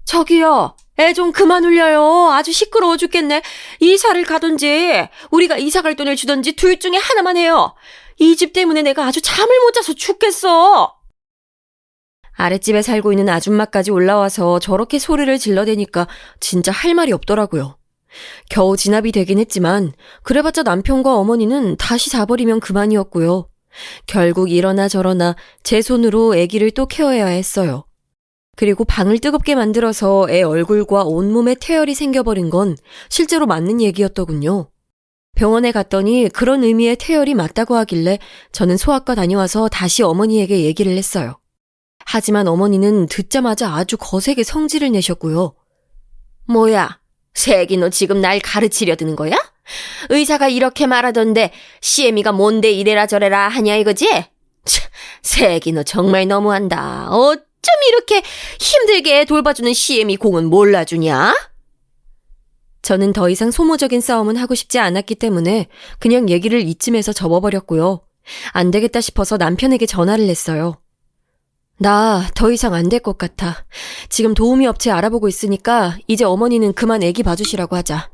저기요, 애 좀 그만 울려요. 아주 시끄러워 죽겠네. 이사를 가든지 우리가 이사 갈 돈을 주든지 둘 중에 하나만 해요. 이 집 때문에 내가 아주 잠을 못 자서 죽겠어. 아랫집에 살고 있는 아줌마까지 올라와서 저렇게 소리를 질러대니까 진짜 할 말이 없더라고요. 겨우 진압이 되긴 했지만 그래봤자 남편과 어머니는 다시 자버리면 그만이었고요. 결국 이러나 저러나 제 손으로 아기를 또 케어해야 했어요. 그리고 방을 뜨겁게 만들어서 애 얼굴과 온몸에 태열이 생겨버린 건 실제로 맞는 얘기였더군요. 병원에 갔더니 그런 의미의 태열이 맞다고 하길래 저는 소아과 다녀와서 다시 어머니에게 얘기를 했어요. 하지만 어머니는 듣자마자 아주 거세게 성질을 내셨고요. 뭐야, 세기 너 지금 날 가르치려 드는 거야? 의사가 이렇게 말하던데 CM이가 뭔데 이래라 저래라 하냐 이거지? 세기 너 정말 너무한다. 어쩜 이렇게 힘들게 돌봐주는 CM이 공은 몰라주냐? 저는 더 이상 소모적인 싸움은 하고 싶지 않았기 때문에 그냥 얘기를 이쯤에서 접어버렸고요. 안 되겠다 싶어서 남편에게 전화를 했어요. 나 더 이상 안 될 것 같아. 지금 도우미 업체 알아보고 있으니까 이제 어머니는 그만 애기 봐주시라고 하자.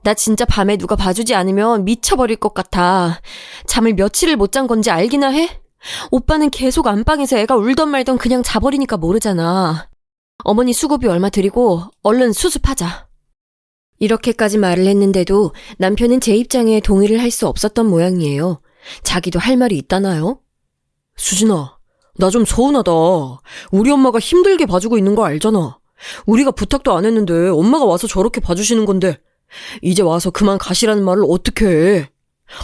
나 진짜 밤에 누가 봐주지 않으면 미쳐버릴 것 같아. 잠을 며칠을 못 잔 건지 알기나 해? 오빠는 계속 안방에서 애가 울던 말던 그냥 자버리니까 모르잖아. 어머니 수고비 얼마 드리고 얼른 수습하자. 이렇게까지 말을 했는데도 남편은 제 입장에 동의를 할 수 없었던 모양이에요. 자기도 할 말이 있다나요? 수진아, 나 좀 서운하다. 우리 엄마가 힘들게 봐주고 있는 거 알잖아. 우리가 부탁도 안 했는데 엄마가 와서 저렇게 봐주시는 건데 이제 와서 그만 가시라는 말을 어떻게 해.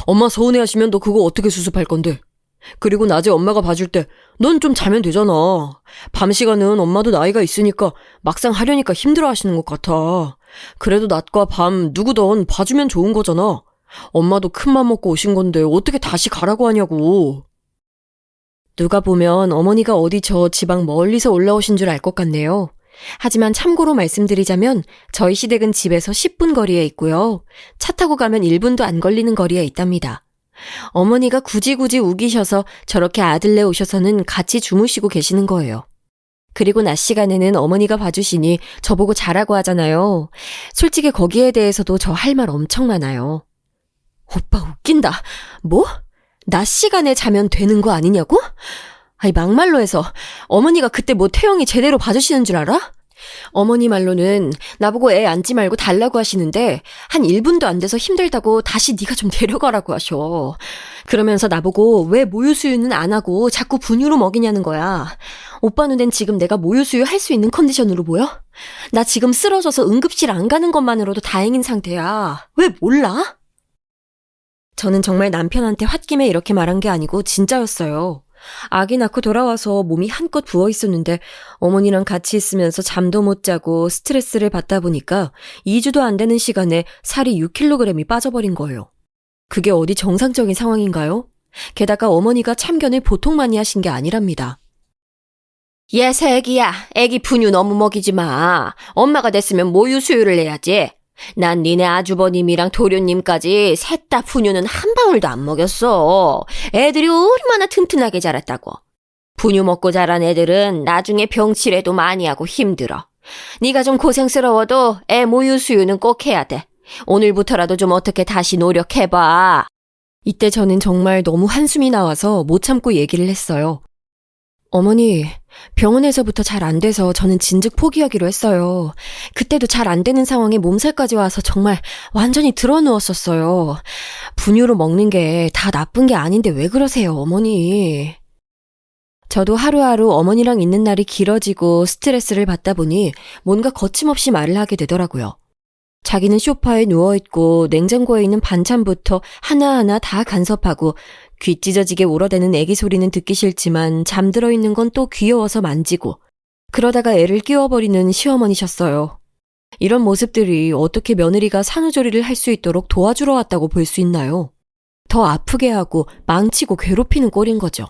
엄마 서운해하시면 너 그거 어떻게 수습할 건데. 그리고 낮에 엄마가 봐줄 때 넌 좀 자면 되잖아. 밤 시간은 엄마도 나이가 있으니까 막상 하려니까 힘들어하시는 것 같아. 그래도 낮과 밤 누구든 봐주면 좋은 거잖아. 엄마도 큰맘 먹고 오신 건데 어떻게 다시 가라고 하냐고. 누가 보면 어머니가 어디 저 지방 멀리서 올라오신 줄 알 것 같네요. 하지만 참고로 말씀드리자면 저희 시댁은 집에서 10분 거리에 있고요. 차 타고 가면 1분도 안 걸리는 거리에 있답니다. 어머니가 굳이 우기셔서 저렇게 아들네 오셔서는 같이 주무시고 계시는 거예요. 그리고 낮 시간에는 어머니가 봐주시니 저보고 자라고 하잖아요. 솔직히 거기에 대해서도 저 할 말 엄청 많아요. 오빠 웃긴다. 뭐? 낮 시간에 자면 되는 거 아니냐고? 아니 막말로 해서 어머니가 그때 뭐 태영이 제대로 봐주시는 줄 알아? 어머니 말로는 나보고 애 안지 말고 달라고 하시는데 한 1분도 안 돼서 힘들다고 다시 네가 좀 데려가라고 하셔. 그러면서 나보고 왜 모유수유는 안 하고 자꾸 분유로 먹이냐는 거야. 오빠 눈엔 지금 내가 모유수유 할 수 있는 컨디션으로 보여? 나 지금 쓰러져서 응급실 안 가는 것만으로도 다행인 상태야. 왜 몰라? 저는 정말 남편한테 홧김에 이렇게 말한 게 아니고 진짜였어요. 아기 낳고 돌아와서 몸이 한껏 부어 있었는데 어머니랑 같이 있으면서 잠도 못 자고 스트레스를 받다 보니까 2주도 안 되는 시간에 살이 6kg이 빠져버린 거예요. 그게 어디 정상적인 상황인가요? 게다가 어머니가 참견을 보통 많이 하신 게 아니랍니다. 얘 새끼야, 애기 분유 너무 먹이지 마. 엄마가 됐으면 모유 수유를 해야지. 난 니네 아주버님이랑 도련님까지 셋 다 분유는 한 방울도 안 먹였어. 애들이 얼마나 튼튼하게 자랐다고. 분유 먹고 자란 애들은 나중에 병치레도 많이 하고 힘들어. 네가 좀 고생스러워도 애 모유 수유는 꼭 해야 돼. 오늘부터라도 좀 어떻게 다시 노력해봐. 이때 저는 정말 너무 한숨이 나와서 못 참고 얘기를 했어요. 어머니, 병원에서부터 잘 안 돼서 저는 진즉 포기하기로 했어요. 그때도 잘 안 되는 상황에 몸살까지 와서 정말 완전히 드러누웠었어요. 분유로 먹는 게 다 나쁜 게 아닌데 왜 그러세요, 어머니? 저도 하루하루 어머니랑 있는 날이 길어지고 스트레스를 받다 보니 뭔가 거침없이 말을 하게 되더라고요. 자기는 소파에 누워있고 냉장고에 있는 반찬부터 하나하나 다 간섭하고 귀 찢어지게 울어대는 애기 소리는 듣기 싫지만 잠들어 있는 건 또 귀여워서 만지고 그러다가 애를 끼워버리는 시어머니셨어요. 이런 모습들이 어떻게 며느리가 산후조리를 할 수 있도록 도와주러 왔다고 볼 수 있나요? 더 아프게 하고 망치고 괴롭히는 꼴인 거죠.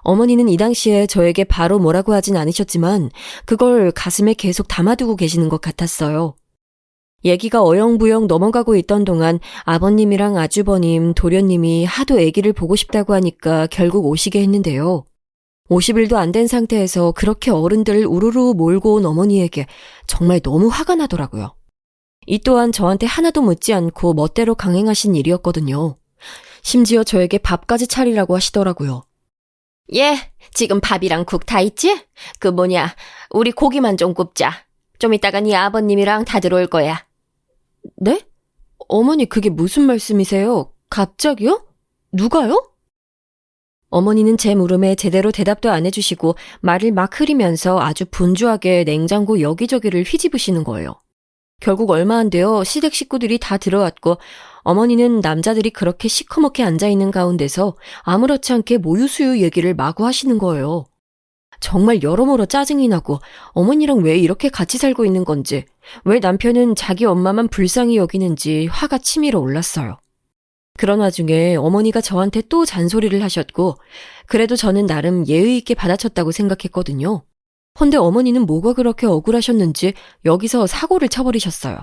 어머니는 이 당시에 저에게 바로 뭐라고 하진 않으셨지만 그걸 가슴에 계속 담아두고 계시는 것 같았어요. 얘기가 어영부영 넘어가고 있던 동안 아버님이랑 아주버님, 도련님이 하도 아기를 보고 싶다고 하니까 결국 오시게 했는데요. 50일도 안 된 상태에서 그렇게 어른들을 우르르 몰고 온 어머니에게 정말 너무 화가 나더라고요. 이 또한 저한테 하나도 묻지 않고 멋대로 강행하신 일이었거든요. 심지어 저에게 밥까지 차리라고 하시더라고요. 예, 지금 밥이랑 국 다 있지? 우리 고기만 좀 굽자. 좀 이따가 네 아버님이랑 다 들어올 거야. 네? 어머니 그게 무슨 말씀이세요? 갑자기요? 누가요? 어머니는 제 물음에 제대로 대답도 안 해주시고 말을 막 흐리면서 아주 분주하게 냉장고 여기저기를 휘집으시는 거예요. 결국 얼마 안 되어 시댁 식구들이 다 들어왔고 어머니는 남자들이 그렇게 시커멓게 앉아있는 가운데서 아무렇지 않게 모유수유 얘기를 마구 하시는 거예요. 정말 여러모로 짜증이 나고 어머니랑 왜 이렇게 같이 살고 있는 건지, 왜 남편은 자기 엄마만 불쌍히 여기는지 화가 치밀어 올랐어요. 그런 와중에 어머니가 저한테 또 잔소리를 하셨고, 그래도 저는 나름 예의 있게 받아쳤다고 생각했거든요. 헌데 어머니는 뭐가 그렇게 억울하셨는지 여기서 사고를 쳐버리셨어요.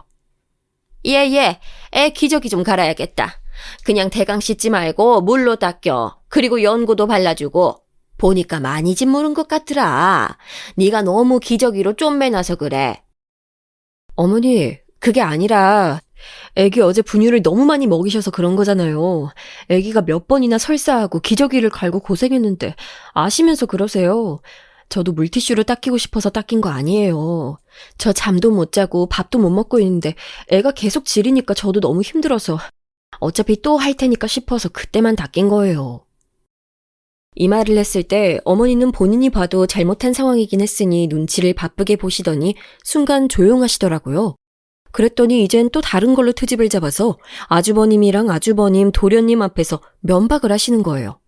예, 애 기저귀 좀 갈아야겠다. 그냥 대강 씻지 말고 물로 닦여. 그리고 연고도 발라주고. 보니까 많이 짓무른 것 같더라. 네가 너무 기저귀로 쫌매놔서 그래. 어머니, 그게 아니라 애기 어제 분유를 너무 많이 먹이셔서 그런 거잖아요. 애기가 몇 번이나 설사하고 기저귀를 갈고 고생했는데 아시면서 그러세요. 저도 물티슈로 닦이고 싶어서 닦인 거 아니에요. 저 잠도 못 자고 밥도 못 먹고 있는데 애가 계속 지리니까 저도 너무 힘들어서 어차피 또 할 테니까 싶어서 그때만 닦인 거예요. 이 말을 했을 때 어머니는 본인이 봐도 잘못한 상황이긴 했으니 눈치를 바쁘게 보시더니 순간 조용하시더라고요. 그랬더니 이젠 또 다른 걸로 트집을 잡아서 아주버님이랑 아주버님, 도련님 앞에서 면박을 하시는 거예요.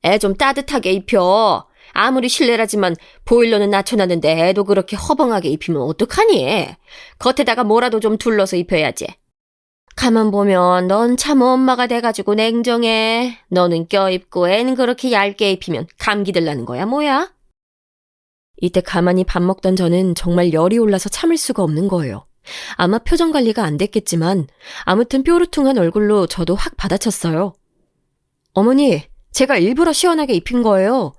애 좀 따뜻하게 입혀. 아무리 실례라지만 보일러는 낮춰놨는데 애도 그렇게 허벙하게 입히면 어떡하니? 겉에다가 뭐라도 좀 둘러서 입혀야지. 가만 보면 넌 참 엄마가 돼가지고 냉정해. 너는 껴입고 애는 그렇게 얇게 입히면 감기 들라는 거야 뭐야? 이때 가만히 밥 먹던 저는 정말 열이 올라서 참을 수가 없는 거예요. 아마 표정 관리가 안 됐겠지만 아무튼 뾰루퉁한 얼굴로 저도 확 받아쳤어요. 어머니, 제가 일부러 시원하게 입힌 거예요.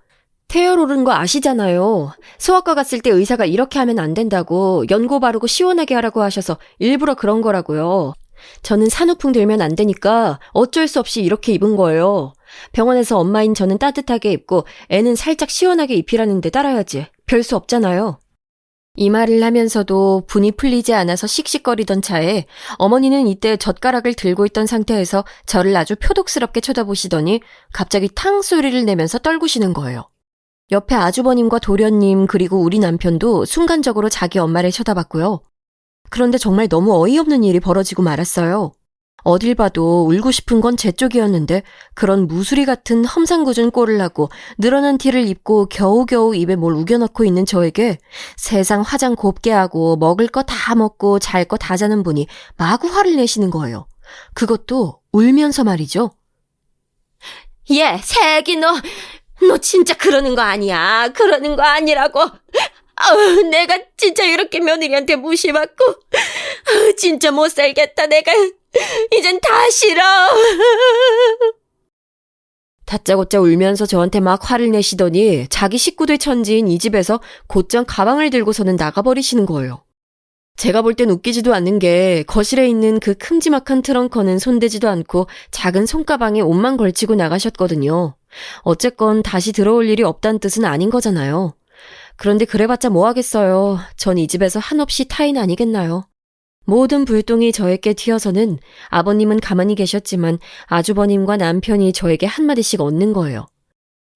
태열 오른 거 아시잖아요. 소아과 갔을 때 의사가 이렇게 하면 안 된다고 연고 바르고 시원하게 하라고 하셔서 일부러 그런 거라고요. 저는 산후풍 들면 안 되니까 어쩔 수 없이 이렇게 입은 거예요. 병원에서 엄마인 저는 따뜻하게 입고 애는 살짝 시원하게 입히라는데 따라야지. 별 수 없잖아요. 이 말을 하면서도 분이 풀리지 않아서 씩씩거리던 차에 어머니는 이때 젓가락을 들고 있던 상태에서 저를 아주 표독스럽게 쳐다보시더니 갑자기 탕 소리를 내면서 떨구시는 거예요. 옆에 아주버님과 도련님 그리고 우리 남편도 순간적으로 자기 엄마를 쳐다봤고요. 그런데 정말 너무 어이없는 일이 벌어지고 말았어요. 어딜 봐도 울고 싶은 건 제 쪽이었는데 그런 무수리 같은 험상궂은 꼴을 하고 늘어난 티를 입고 겨우겨우 입에 뭘 우겨넣고 있는 저에게 세상 화장 곱게 하고 먹을 거 다 먹고 잘 거 다 자는 분이 마구 화를 내시는 거예요. 그것도 울면서 말이죠. 예, 새끼 너 진짜 그러는 거 아니야. 그러는 거 아니라고. 아우, 내가 진짜 이렇게 며느리한테 무시받고 진짜 못 살겠다. 내가 이젠 다 싫어. 다짜고짜 울면서 저한테 막 화를 내시더니 자기 식구들 천지인 이 집에서 곧장 가방을 들고서는 나가버리시는 거예요. 제가 볼 땐 웃기지도 않는 게 거실에 있는 그 큼지막한 트렁크는 손대지도 않고 작은 손가방에 옷만 걸치고 나가셨거든요. 어쨌건 다시 들어올 일이 없다는 뜻은 아닌 거잖아요. 그런데 그래봤자 뭐 하겠어요. 전 이 집에서 한없이 타인 아니겠나요. 모든 불똥이 저에게 튀어서는 아버님은 가만히 계셨지만 아주버님과 남편이 저에게 한마디씩 얻는 거예요.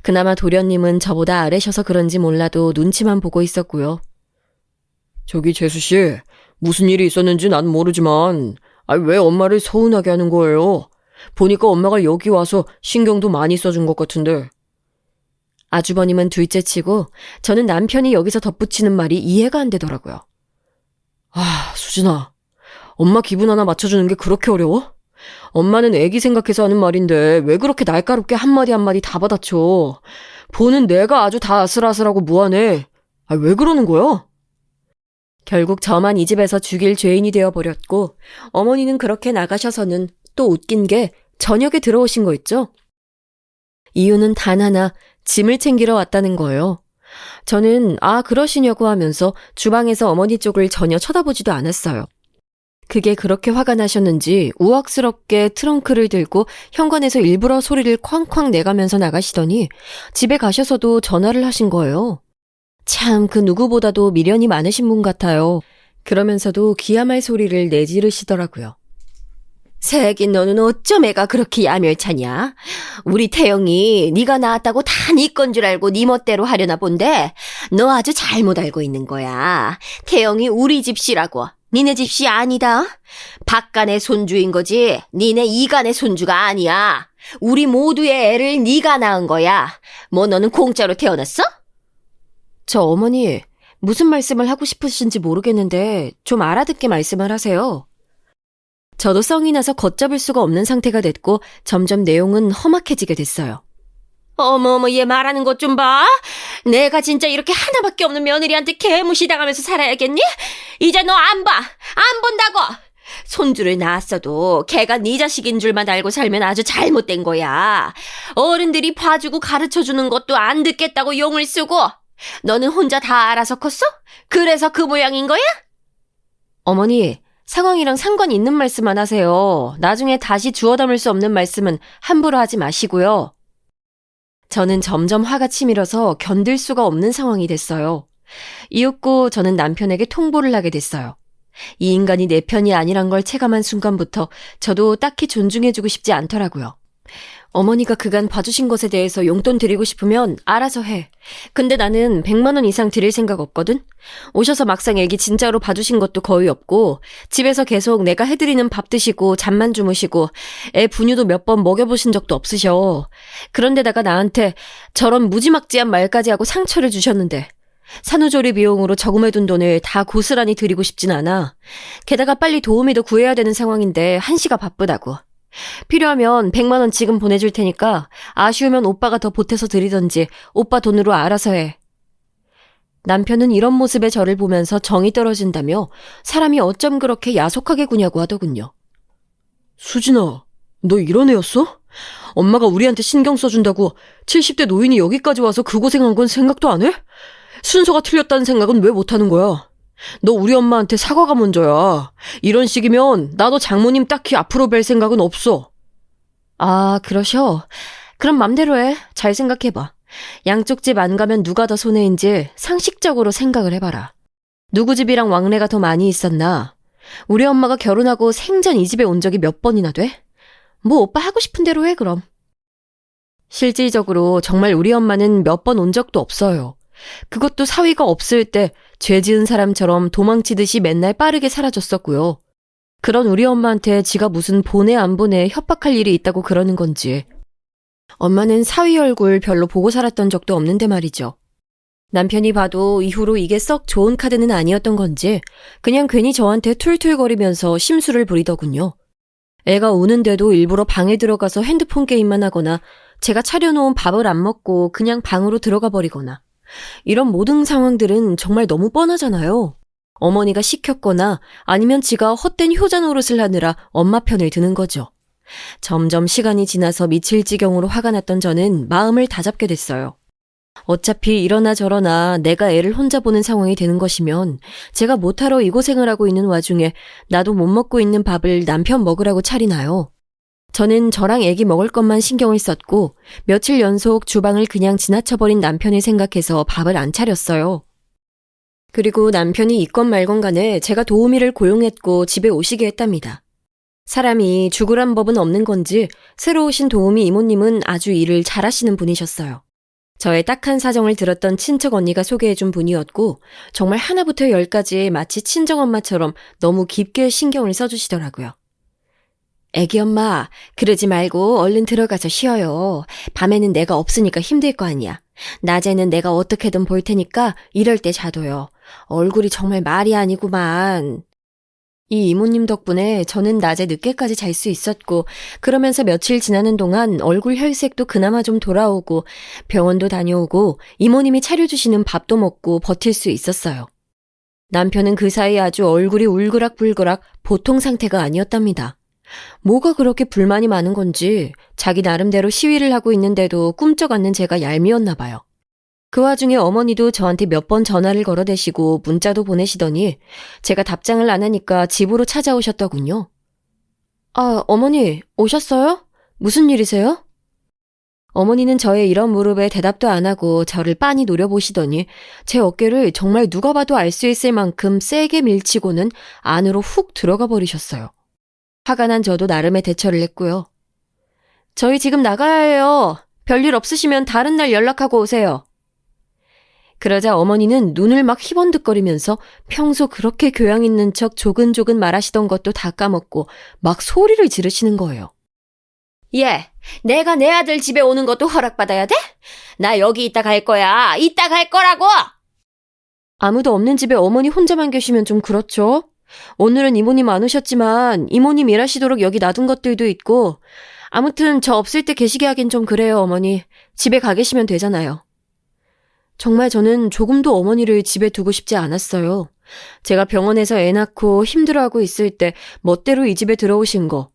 그나마 도련님은 저보다 아래셔서 그런지 몰라도 눈치만 보고 있었고요. 저기 재수씨, 무슨 일이 있었는지 난 모르지만 왜 엄마를 서운하게 하는 거예요? 보니까 엄마가 여기 와서 신경도 많이 써준 것 같은데. 아주버님은 둘째치고 저는 남편이 여기서 덧붙이는 말이 이해가 안 되더라고요. 수진아, 엄마 기분 하나 맞춰주는 게 그렇게 어려워? 엄마는 애기 생각해서 하는 말인데 왜 그렇게 날카롭게 한마디 한마디 다 받아쳐? 보는 내가 아주 다 아슬아슬하고 무안해. 왜 그러는 거야? 결국 저만 이 집에서 죽일 죄인이 되어버렸고 어머니는 그렇게 나가셔서는 또 웃긴 게 저녁에 들어오신 거 있죠? 이유는 단 하나, 짐을 챙기러 왔다는 거예요. 저는 그러시냐고 하면서 주방에서 어머니 쪽을 전혀 쳐다보지도 않았어요. 그게 그렇게 화가 나셨는지 우악스럽게 트렁크를 들고 현관에서 일부러 소리를 쾅쾅 내가면서 나가시더니 집에 가셔서도 전화를 하신 거예요. 참 그 누구보다도 미련이 많으신 분 같아요. 그러면서도 기야말 소리를 내지르시더라고요. 새끼 너는 어쩜 애가 그렇게 야멸차냐? 우리 태영이 네가 낳았다고 다 네 건 줄 알고 네 멋대로 하려나 본데 너 아주 잘못 알고 있는 거야. 태영이 우리 집씨라고. 니네 집씨 아니다. 박간의 손주인 거지 니네 이간의 손주가 아니야. 우리 모두의 애를 네가 낳은 거야. 뭐 너는 공짜로 태어났어? 저 어머니, 무슨 말씀을 하고 싶으신지 모르겠는데 좀 알아듣게 말씀을 하세요. 저도 성이 나서 걷잡을 수가 없는 상태가 됐고 점점 내용은 험악해지게 됐어요. 어머머, 얘 말하는 것 좀 봐. 내가 진짜 이렇게 하나밖에 없는 며느리한테 개무시당하면서 살아야겠니? 이제 너 안 봐. 안 본다고. 손주를 낳았어도 걔가 네 자식인 줄만 알고 살면 아주 잘못된 거야. 어른들이 봐주고 가르쳐주는 것도 안 듣겠다고 용을 쓰고 너는 혼자 다 알아서 컸어? 그래서 그 모양인 거야? 어머니, 상황이랑 상관 있는 말씀만 하세요. 나중에 다시 주워 담을 수 없는 말씀은 함부로 하지 마시고요. 저는 점점 화가 치밀어서 견딜 수가 없는 상황이 됐어요. 이윽고 저는 남편에게 통보를 하게 됐어요. 이 인간이 내 편이 아니란 걸 체감한 순간부터 저도 딱히 존중해주고 싶지 않더라고요. 어머니가 그간 봐주신 것에 대해서 용돈 드리고 싶으면 알아서 해. 근데 나는 100만 원 이상 드릴 생각 없거든? 오셔서 막상 애기 진짜로 봐주신 것도 거의 없고 집에서 계속 내가 해드리는 밥 드시고 잠만 주무시고 애 분유도 몇 번 먹여보신 적도 없으셔. 그런데다가 나한테 저런 무지막지한 말까지 하고 상처를 주셨는데 산후조리 비용으로 저금해둔 돈을 다 고스란히 드리고 싶진 않아. 게다가 빨리 도우미도 구해야 되는 상황인데 한시가 바쁘다고. 필요하면 100만 원 지금 보내줄 테니까 아쉬우면 오빠가 더 보태서 드리던지 오빠 돈으로 알아서 해. 남편은 이런 모습의 저를 보면서 정이 떨어진다며 사람이 어쩜 그렇게 야속하게 구냐고 하더군요. 수진아, 너 이런 애였어? 엄마가 우리한테 신경 써준다고 70대 노인이 여기까지 와서 그 고생한 건 생각도 안 해? 순서가 틀렸다는 생각은 왜 못하는 거야? 너 우리 엄마한테 사과가 먼저야. 이런 식이면 나도 장모님 딱히 앞으로 뵐 생각은 없어. 아, 그러셔? 그럼 맘대로 해. 잘 생각해봐. 양쪽 집 안 가면 누가 더 손해인지 상식적으로 생각을 해봐라. 누구 집이랑 왕래가 더 많이 있었나? 우리 엄마가 결혼하고 생전 이 집에 온 적이 몇 번이나 돼? 뭐 오빠 하고 싶은 대로 해, 그럼. 실질적으로 정말 우리 엄마는 몇 번 온 적도 없어요. 그것도 사위가 없을 때 죄 지은 사람처럼 도망치듯이 맨날 빠르게 사라졌었고요. 그런 우리 엄마한테 지가 무슨 보내 안 보내 협박할 일이 있다고 그러는 건지. 엄마는 사위 얼굴 별로 보고 살았던 적도 없는데 말이죠. 남편이 봐도 이후로 이게 썩 좋은 카드는 아니었던 건지 그냥 괜히 저한테 툴툴거리면서 심술을 부리더군요. 애가 우는데도 일부러 방에 들어가서 핸드폰 게임만 하거나 제가 차려놓은 밥을 안 먹고 그냥 방으로 들어가 버리거나 이런 모든 상황들은 정말 너무 뻔하잖아요. 어머니가 시켰거나 아니면 지가 헛된 효자 노릇을 하느라 엄마 편을 드는 거죠. 점점 시간이 지나서 미칠 지경으로 화가 났던 저는 마음을 다잡게 됐어요. 어차피 이러나 저러나 내가 애를 혼자 보는 상황이 되는 것이면 제가 못하러 이 고생을 하고 있는 와중에 나도 못 먹고 있는 밥을 남편 먹으라고 차리나요? 저는 저랑 애기 먹을 것만 신경을 썼고 며칠 연속 주방을 그냥 지나쳐버린 남편을 생각해서 밥을 안 차렸어요. 그리고 남편이 있건 말건 간에 제가 도우미를 고용했고 집에 오시게 했답니다. 사람이 죽으란 법은 없는 건지 새로 오신 도우미 이모님은 아주 일을 잘하시는 분이셨어요. 저의 딱한 사정을 들었던 친척 언니가 소개해준 분이었고 정말 하나부터 열까지 마치 친정엄마처럼 너무 깊게 신경을 써주시더라고요. 애기 엄마, 그러지 말고 얼른 들어가서 쉬어요. 밤에는 내가 없으니까 힘들 거 아니야. 낮에는 내가 어떻게든 볼 테니까 이럴 때 자둬요. 얼굴이 정말 말이 아니구만. 이 이모님 덕분에 저는 낮에 늦게까지 잘 수 있었고 그러면서 며칠 지나는 동안 얼굴 혈색도 그나마 좀 돌아오고 병원도 다녀오고 이모님이 차려주시는 밥도 먹고 버틸 수 있었어요. 남편은 그 사이 아주 얼굴이 울그락불그락 보통 상태가 아니었답니다. 뭐가 그렇게 불만이 많은 건지 자기 나름대로 시위를 하고 있는데도 꿈쩍 않는 제가 얄미웠나 봐요. 그 와중에 어머니도 저한테 몇 번 전화를 걸어대시고 문자도 보내시더니 제가 답장을 안 하니까 집으로 찾아오셨더군요. 아, 어머니 오셨어요? 무슨 일이세요? 어머니는 저의 이런 물음에 대답도 안 하고 저를 빤히 노려보시더니 제 어깨를 정말 누가 봐도 알 수 있을 만큼 세게 밀치고는 안으로 훅 들어가 버리셨어요. 화가 난 저도 나름의 대처를 했고요. 저희 지금 나가야 해요. 별일 없으시면 다른 날 연락하고 오세요. 그러자 어머니는 눈을 막 희번득거리면서 평소 그렇게 교양 있는 척 조근조근 말하시던 것도 다 까먹고 막 소리를 지르시는 거예요. 예, 내가 내 아들 집에 오는 것도 허락받아야 돼? 나 여기 있다 갈 거야. 있다 갈 거라고! 아무도 없는 집에 어머니 혼자만 계시면 좀 그렇죠? 오늘은 이모님 안 오셨지만 이모님 일하시도록 여기 놔둔 것들도 있고 아무튼 저 없을 때 계시게 하긴 좀 그래요, 어머니. 집에 가 계시면 되잖아요. 정말 저는 조금도 어머니를 집에 두고 싶지 않았어요. 제가 병원에서 애 낳고 힘들어하고 있을 때 멋대로 이 집에 들어오신 거.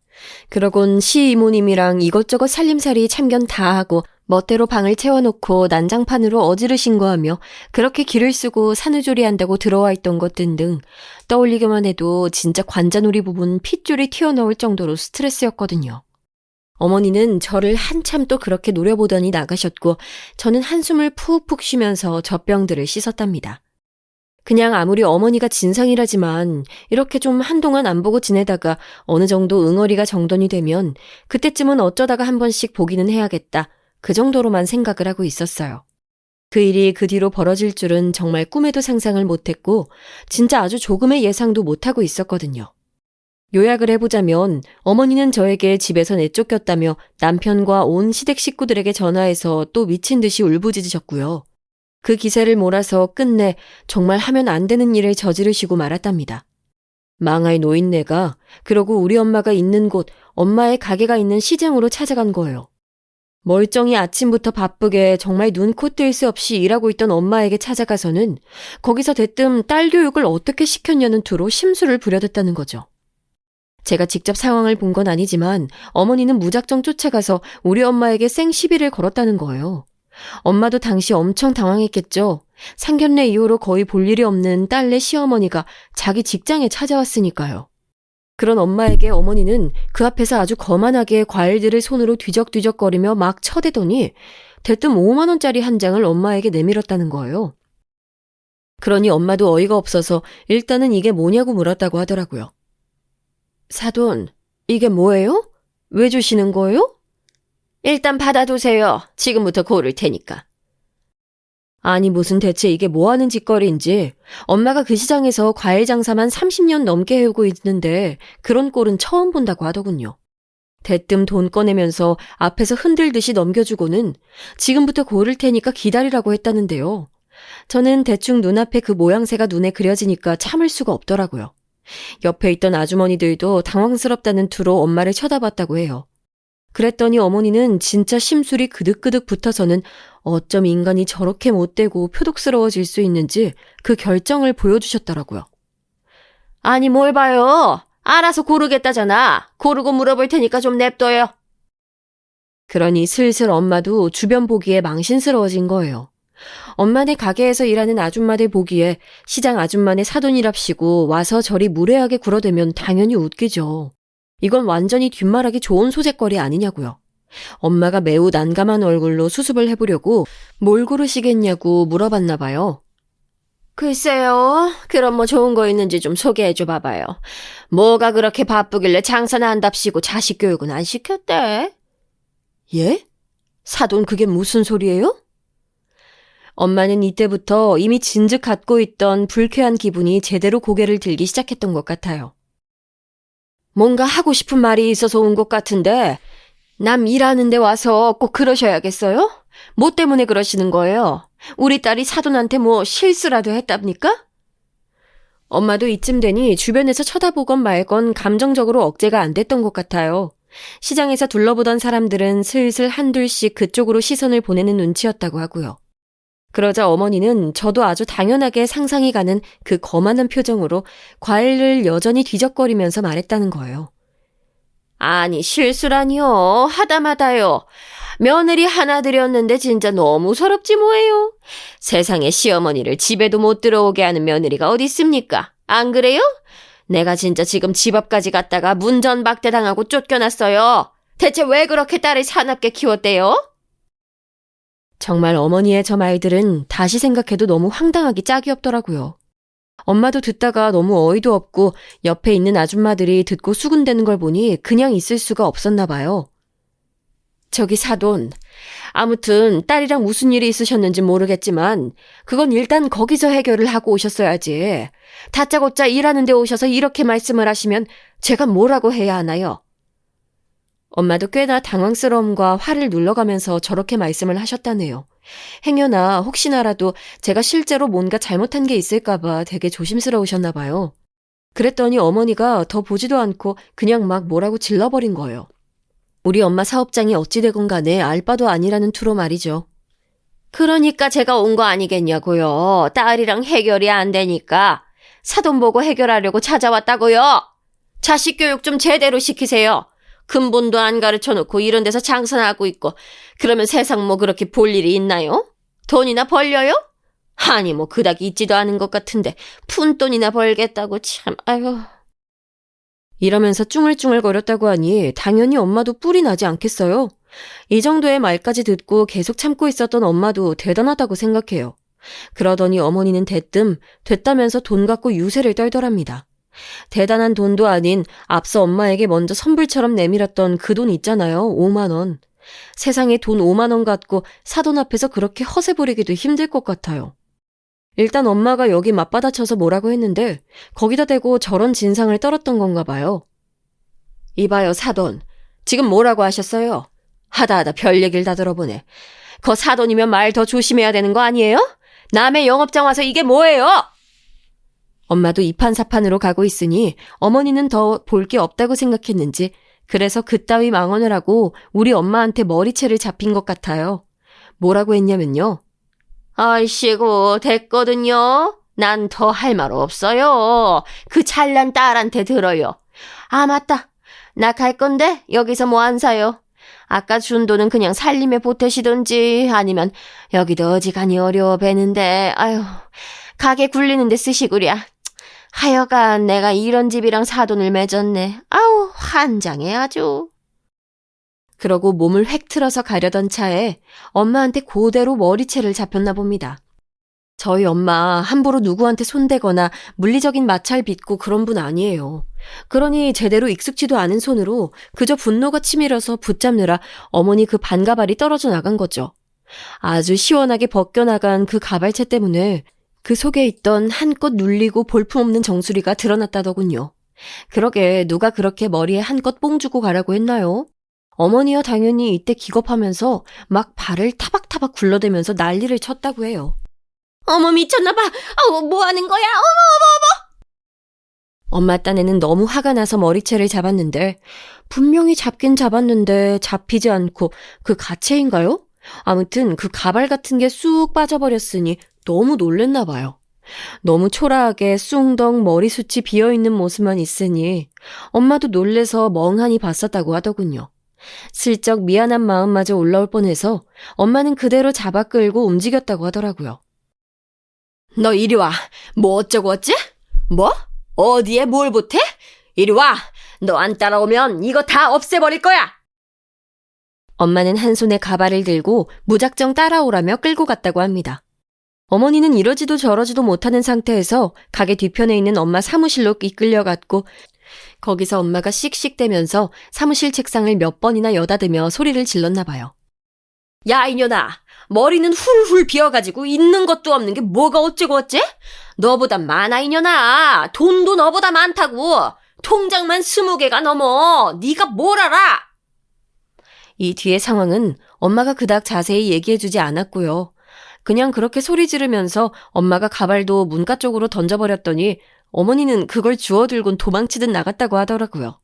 그러곤 시이모님이랑 이것저것 살림살이 참견 다 하고 멋대로 방을 채워놓고 난장판으로 어지르신 거 하며 그렇게 기를 쓰고 산후조리 한다고 들어와 있던 것 등등 떠올리기만 해도 진짜 관자놀이 부분 핏줄이 튀어나올 정도로 스트레스였거든요. 어머니는 저를 한참 또 그렇게 노려보더니 나가셨고 저는 한숨을 푹푹 쉬면서 젖병들을 씻었답니다. 그냥 아무리 어머니가 진상이라지만 이렇게 좀 한동안 안 보고 지내다가 어느 정도 응어리가 정돈이 되면 그때쯤은 어쩌다가 한 번씩 보기는 해야겠다. 그 정도로만 생각을 하고 있었어요. 그 일이 그 뒤로 벌어질 줄은 정말 꿈에도 상상을 못했고 진짜 아주 조금의 예상도 못하고 있었거든요. 요약을 해보자면 어머니는 저에게 집에서 내쫓겼다며 남편과 온 시댁 식구들에게 전화해서 또 미친 듯이 울부짖으셨고요. 그 기세를 몰아서 끝내 정말 하면 안 되는 일을 저지르시고 말았답니다. 망할 노인네가 그러고 우리 엄마가 있는 곳 엄마의 가게가 있는 시장으로 찾아간 거예요. 멀쩡히 아침부터 바쁘게 정말 눈코 뜰 새 없이 일하고 있던 엄마에게 찾아가서는 거기서 대뜸 딸 교육을 어떻게 시켰냐는 투로 심술을 부려댔다는 거죠. 제가 직접 상황을 본 건 아니지만 어머니는 무작정 쫓아가서 우리 엄마에게 생시비를 걸었다는 거예요. 엄마도 당시 엄청 당황했겠죠. 상견례 이후로 거의 볼 일이 없는 딸네 시어머니가 자기 직장에 찾아왔으니까요. 그런 엄마에게 어머니는 그 앞에서 아주 거만하게 과일들을 손으로 뒤적뒤적거리며 막 쳐대더니 대뜸 5만 원짜리 한 장을 엄마에게 내밀었다는 거예요. 그러니 엄마도 어이가 없어서 일단은 이게 뭐냐고 물었다고 하더라고요. 사돈, 이게 뭐예요? 왜 주시는 거예요? 일단 받아두세요. 지금부터 고를 테니까. 아니 무슨 대체 이게 뭐하는 짓거리인지 엄마가 그 시장에서 과일 장사만 30년 넘게 해오고 있는데 그런 꼴은 처음 본다고 하더군요. 대뜸 돈 꺼내면서 앞에서 흔들듯이 넘겨주고는 지금부터 고를 테니까 기다리라고 했다는데요. 저는 대충 눈앞에 그 모양새가 눈에 그려지니까 참을 수가 없더라고요. 옆에 있던 아주머니들도 당황스럽다는 투로 엄마를 쳐다봤다고 해요. 그랬더니 어머니는 진짜 심술이 그득그득 붙어서는 어쩜 인간이 저렇게 못되고 표독스러워질 수 있는지 그 결정을 보여주셨더라고요. 아니 뭘 봐요. 알아서 고르겠다잖아. 고르고 물어볼 테니까 좀 냅둬요. 그러니 슬슬 엄마도 주변 보기에 망신스러워진 거예요. 엄마네 가게에서 일하는 아줌마들 보기에 시장 아줌마네 사돈이랍시고 와서 저리 무례하게 굴어대면 당연히 웃기죠. 이건 완전히 뒷말하기 좋은 소재거리 아니냐고요. 엄마가 매우 난감한 얼굴로 수습을 해보려고 뭘 고르시겠냐고 물어봤나 봐요. 글쎄요. 그럼 뭐 좋은 거 있는지 좀 소개해줘 봐봐요. 뭐가 그렇게 바쁘길래 장사나 한답시고 자식 교육은 안 시켰대? 예? 사돈 그게 무슨 소리예요? 엄마는 이때부터 이미 진즉 갖고 있던 불쾌한 기분이 제대로 고개를 들기 시작했던 것 같아요. 뭔가 하고 싶은 말이 있어서 온 것 같은데 남 일하는데 와서 꼭 그러셔야겠어요? 뭐 때문에 그러시는 거예요? 우리 딸이 사돈한테 뭐 실수라도 했답니까? 엄마도 이쯤 되니 주변에서 쳐다보건 말건 감정적으로 억제가 안 됐던 것 같아요. 시장에서 둘러보던 사람들은 슬슬 한둘씩 그쪽으로 시선을 보내는 눈치였다고 하고요. 그러자 어머니는 저도 아주 당연하게 상상이 가는 그 거만한 표정으로 과일을 여전히 뒤적거리면서 말했다는 거예요. 아니 실수라니요. 하다마다요. 며느리 하나 들였는데 진짜 너무 서럽지 뭐예요. 세상에 시어머니를 집에도 못 들어오게 하는 며느리가 어디 있습니까? 안 그래요? 내가 진짜 지금 집 앞까지 갔다가 문전박대당하고 쫓겨났어요. 대체 왜 그렇게 딸을 사납게 키웠대요? 정말 어머니의 저 말들은 다시 생각해도 너무 황당하기 짝이 없더라고요. 엄마도 듣다가 너무 어이도 없고 옆에 있는 아줌마들이 듣고 수군대는 걸 보니 그냥 있을 수가 없었나 봐요. 저기 사돈, 아무튼 딸이랑 무슨 일이 있으셨는지 모르겠지만 그건 일단 거기서 해결을 하고 오셨어야지. 다짜고짜 일하는 데 오셔서 이렇게 말씀을 하시면 제가 뭐라고 해야 하나요? 엄마도 꽤나 당황스러움과 화를 눌러가면서 저렇게 말씀을 하셨다네요. 행여나 혹시나라도 제가 실제로 뭔가 잘못한 게 있을까봐 되게 조심스러우셨나 봐요. 그랬더니 어머니가 더 보지도 않고 그냥 막 뭐라고 질러버린 거예요. 우리 엄마 사업장이 어찌되건 간에 알 바도 아니라는 투로 말이죠. 그러니까 제가 온 거 아니겠냐고요. 딸이랑 해결이 안 되니까 사돈 보고 해결하려고 찾아왔다고요. 자식 교육 좀 제대로 시키세요. 근본도 안 가르쳐 놓고 이런 데서 장사나 하고 있고 그러면 세상 뭐 그렇게 볼 일이 있나요? 돈이나 벌려요? 아니 뭐 그닥 있지도 않은 것 같은데 푼돈이나 벌겠다고 참 아유. 이러면서 쭝얼쭝얼거렸다고 하니 당연히 엄마도 뿔이 나지 않겠어요? 이 정도의 말까지 듣고 계속 참고 있었던 엄마도 대단하다고 생각해요. 그러더니 어머니는 대뜸 됐다면서 돈 갖고 유세를 떨더랍니다. 대단한 돈도 아닌 앞서 엄마에게 먼저 선불처럼 내밀었던 그 돈 있잖아요. 5만 원. 세상에 돈 5만 원 갖고 사돈 앞에서 그렇게 허세 부리기도 힘들 것 같아요. 일단 엄마가 여기 맞받아쳐서 뭐라고 했는데 거기다 대고 저런 진상을 떨었던 건가 봐요. 이봐요 사돈. 지금 뭐라고 하셨어요? 하다하다 별 얘기를 다 들어보네. 거 사돈이면 말 더 조심해야 되는 거 아니에요? 남의 영업장 와서 이게 뭐예요? 엄마도 이판사판으로 가고 있으니 어머니는 더 볼 게 없다고 생각했는지 그래서 그따위 망언을 하고 우리 엄마한테 머리채를 잡힌 것 같아요. 뭐라고 했냐면요. 아이씨고 됐거든요. 난 더 할 말 없어요. 그 잘난 딸한테 들어요. 아 맞다. 나 갈 건데 여기서 뭐 안 사요. 아까 준 돈은 그냥 살림에 보태시던지 아니면 여기도 어지간히 어려워 배는데 아유 가게 굴리는데 쓰시구랴. 하여간 내가 이런 집이랑 사돈을 맺었네. 아우 환장해 아주. 그러고 몸을 획 틀어서 가려던 차에 엄마한테 그대로 머리채를 잡혔나 봅니다. 저희 엄마 함부로 누구한테 손대거나 물리적인 마찰 빚고 그런 분 아니에요. 그러니 제대로 익숙지도 않은 손으로 그저 분노가 치밀어서 붙잡느라 어머니 그 반가발이 떨어져 나간 거죠. 아주 시원하게 벗겨나간 그 가발채 때문에 그 속에 있던 한껏 눌리고 볼품없는 정수리가 드러났다더군요. 그러게 누가 그렇게 머리에 한껏 뽕 주고 가라고 했나요? 어머니야 당연히 이때 기겁하면서 막 발을 타박타박 굴러대면서 난리를 쳤다고 해요. 어머 미쳤나봐. 뭐 하는 거야? 어머. 엄마 딴에는 너무 화가 나서 머리채를 잡았는데 분명히 잡긴 잡았는데 잡히지 않고 그 가채인가요? 아무튼 그 가발 같은 게 쑥 빠져버렸으니 너무 놀랬나 봐요. 너무 초라하게 쑥덩 머리숱이 비어있는 모습만 있으니 엄마도 놀래서 멍하니 봤었다고 하더군요. 슬쩍 미안한 마음마저 올라올 뻔해서 엄마는 그대로 잡아 끌고 움직였다고 하더라고요. 너 이리 와. 뭐 어쩌고 어째? 뭐? 어디에 뭘 보태? 이리 와. 너 안 따라오면 이거 다 없애버릴 거야. 엄마는 한 손에 가발을 들고 무작정 따라오라며 끌고 갔다고 합니다. 어머니는 이러지도 저러지도 못하는 상태에서 가게 뒤편에 있는 엄마 사무실로 이끌려갔고 거기서 엄마가 씩씩대면서 사무실 책상을 몇 번이나 여다대며 소리를 질렀나 봐요. 야 이년아, 머리는 훌훌 비어가지고 있는 것도 없는 게 뭐가 어째고 어째? 너보다 많아 이년아. 돈도 너보다 많다고. 통장만 20개가 넘어. 네가 뭘 알아? 이 뒤의 상황은 엄마가 그닥 자세히 얘기해주지 않았고요. 그냥 그렇게 소리 지르면서 엄마가 가발도 문가 쪽으로 던져버렸더니 어머니는 그걸 주워들곤 도망치듯 나갔다고 하더라고요.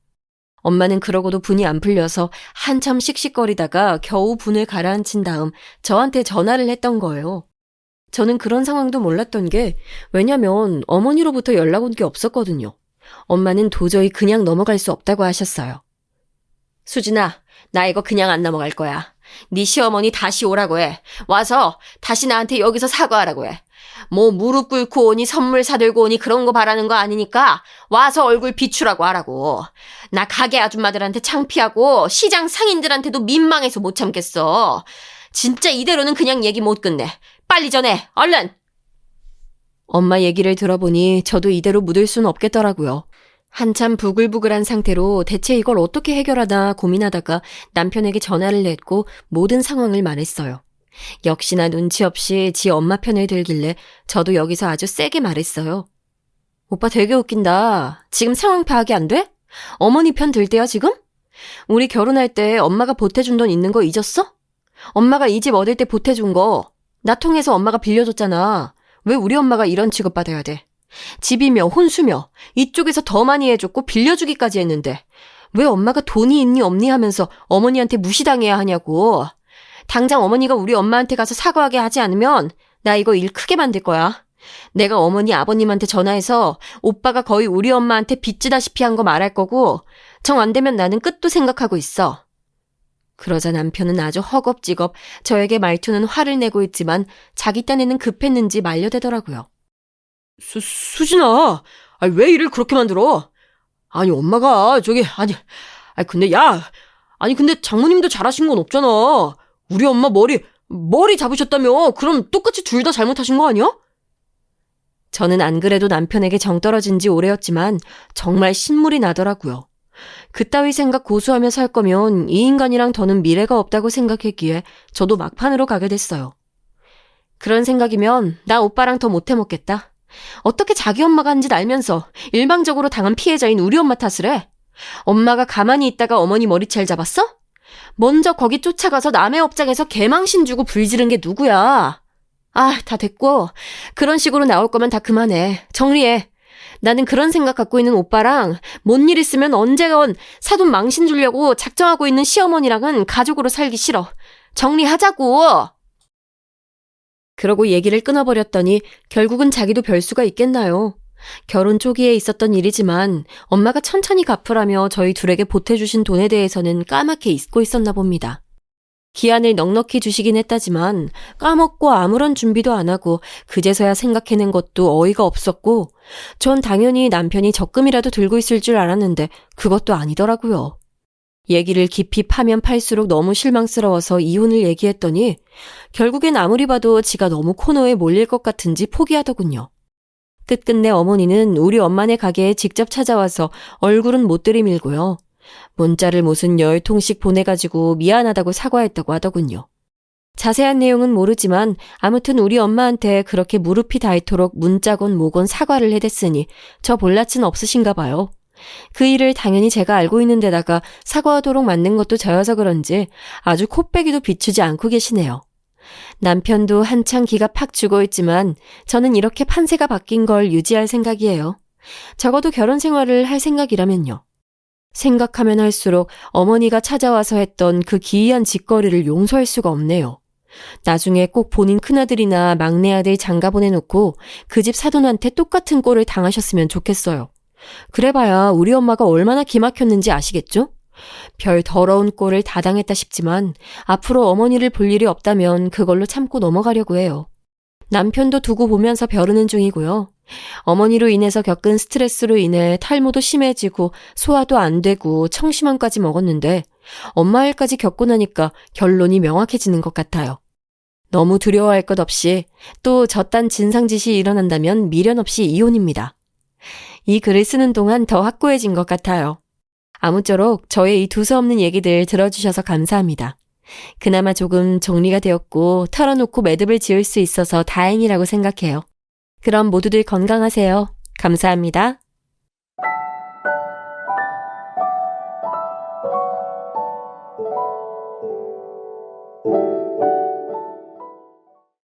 엄마는 그러고도 분이 안 풀려서 한참 씩씩거리다가 겨우 분을 가라앉힌 다음 저한테 전화를 했던 거예요. 저는 그런 상황도 몰랐던 게 왜냐면 어머니로부터 연락 온 게 없었거든요. 엄마는 도저히 그냥 넘어갈 수 없다고 하셨어요. 수진아, 나 이거 그냥 안 넘어갈 거야. 네 시어머니 다시 오라고 해. 와서 다시 나한테 여기서 사과하라고 해. 뭐 무릎 꿇고 오니 선물 사들고 오니 그런 거 바라는 거 아니니까 와서 얼굴 비추라고 하라고. 나 가게 아줌마들한테 창피하고 시장 상인들한테도 민망해서 못 참겠어. 진짜 이대로는 그냥 얘기 못 끝내. 빨리 전해. 얼른. 엄마 얘기를 들어보니 저도 이대로 묻을 순 없겠더라고요. 한참 부글부글한 상태로 대체 이걸 어떻게 해결하나 고민하다가 남편에게 전화를 냈고 모든 상황을 말했어요. 역시나 눈치 없이 지 엄마 편을 들길래 저도 여기서 아주 세게 말했어요. 오빠 되게 웃긴다. 지금 상황 파악이 안 돼? 어머니 편 들 때야 지금? 우리 결혼할 때 엄마가 보태준 돈 있는 거 잊었어? 엄마가 이 집 얻을 때 보태준 거. 나 통해서 엄마가 빌려줬잖아. 왜 우리 엄마가 이런 취급받아야 돼? 집이며 혼수며 이쪽에서 더 많이 해줬고 빌려주기까지 했는데 왜 엄마가 돈이 있니 없니 하면서 어머니한테 무시당해야 하냐고. 당장 어머니가 우리 엄마한테 가서 사과하게 하지 않으면 나 이거 일 크게 만들 거야. 내가 어머니 아버님한테 전화해서 오빠가 거의 우리 엄마한테 빚지다시피 한 거 말할 거고 정 안 되면 나는 끝도 생각하고 있어. 그러자 남편은 아주 허겁지겁 저에게 말투는 화를 내고 있지만 자기 딴에는 급했는지 말려대더라고요. 수진아, 왜 일을 그렇게 만들어? 아니 엄마가 근데 야, 근데 장모님도 잘하신 건 없잖아. 우리 엄마 머리 잡으셨다며. 그럼 똑같이 둘 다 잘못하신 거 아니야? 저는 안 그래도 남편에게 정 떨어진 지 오래였지만 정말 신물이 나더라고요. 그따위 생각 고수하며 살 거면 이 인간이랑 더는 미래가 없다고 생각했기에 저도 막판으로 가게 됐어요. 그런 생각이면 나 오빠랑 더 못해 먹겠다. 어떻게 자기 엄마가 한 짓 알면서 일방적으로 당한 피해자인 우리 엄마 탓을 해? 엄마가 가만히 있다가 어머니 머리채를 잡았어? 먼저 거기 쫓아가서 남의 업장에서 개망신 주고 불지른 게 누구야? 다 됐고 그런 식으로 나올 거면 다 그만해. 정리해. 나는 그런 생각 갖고 있는 오빠랑 뭔 일 있으면 언제건 사돈 망신 주려고 작정하고 있는 시어머니랑은 가족으로 살기 싫어. 정리하자고. 그러고 얘기를 끊어버렸더니 결국은 자기도 별수가 있겠나요. 결혼 초기에 있었던 일이지만 엄마가 천천히 갚으라며 저희 둘에게 보태주신 돈에 대해서는 까맣게 잊고 있었나 봅니다. 기한을 넉넉히 주시긴 했다지만 까먹고 아무런 준비도 안 하고 그제서야 생각해낸 것도 어이가 없었고 전 당연히 남편이 적금이라도 들고 있을 줄 알았는데 그것도 아니더라고요. 얘기를 깊이 파면 팔수록 너무 실망스러워서 이혼을 얘기했더니 결국엔 아무리 봐도 지가 너무 코너에 몰릴 것 같은지 포기하더군요. 끝끝내 어머니는 우리 엄마네 가게에 직접 찾아와서 얼굴은 못 들이밀고요. 문자를 무슨 10통씩 보내가지고 미안하다고 사과했다고 하더군요. 자세한 내용은 모르지만 아무튼 우리 엄마한테 그렇게 무릎이 닳도록 문자건 뭐건 사과를 해댔으니 저 볼낯은 없으신가 봐요. 그 일을 당연히 제가 알고 있는 데다가 사과하도록 만든 것도 저여서 그런지 아주 코빼기도 비추지 않고 계시네요. 남편도 한창 기가 팍 죽어 있지만 저는 이렇게 판세가 바뀐 걸 유지할 생각이에요. 적어도 결혼 생활을 할 생각이라면요. 생각하면 할수록 어머니가 찾아와서 했던 그 기이한 짓거리를 용서할 수가 없네요. 나중에 꼭 본인 큰아들이나 막내 아들 장가 보내놓고 그 집 사돈한테 똑같은 꼴을 당하셨으면 좋겠어요. 그래봐야 우리 엄마가 얼마나 기막혔는지 아시겠죠? 별 더러운 꼴을 다 당했다 싶지만 앞으로 어머니를 볼 일이 없다면 그걸로 참고 넘어가려고 해요. 남편도 두고 보면서 벼르는 중이고요. 어머니로 인해서 겪은 스트레스로 인해 탈모도 심해지고 소화도 안 되고 청심환까지 먹었는데 엄마 일까지 겪고 나니까 결론이 명확해지는 것 같아요. 너무 두려워할 것 없이 또 저딴 진상짓이 일어난다면 미련 없이 이혼입니다. 이 글을 쓰는 동안 더 확고해진 것 같아요. 아무쪼록 저의 이 두서없는 얘기들 들어주셔서 감사합니다. 그나마 조금 정리가 되었고 털어놓고 매듭을 지을 수 있어서 다행이라고 생각해요. 그럼 모두들 건강하세요. 감사합니다.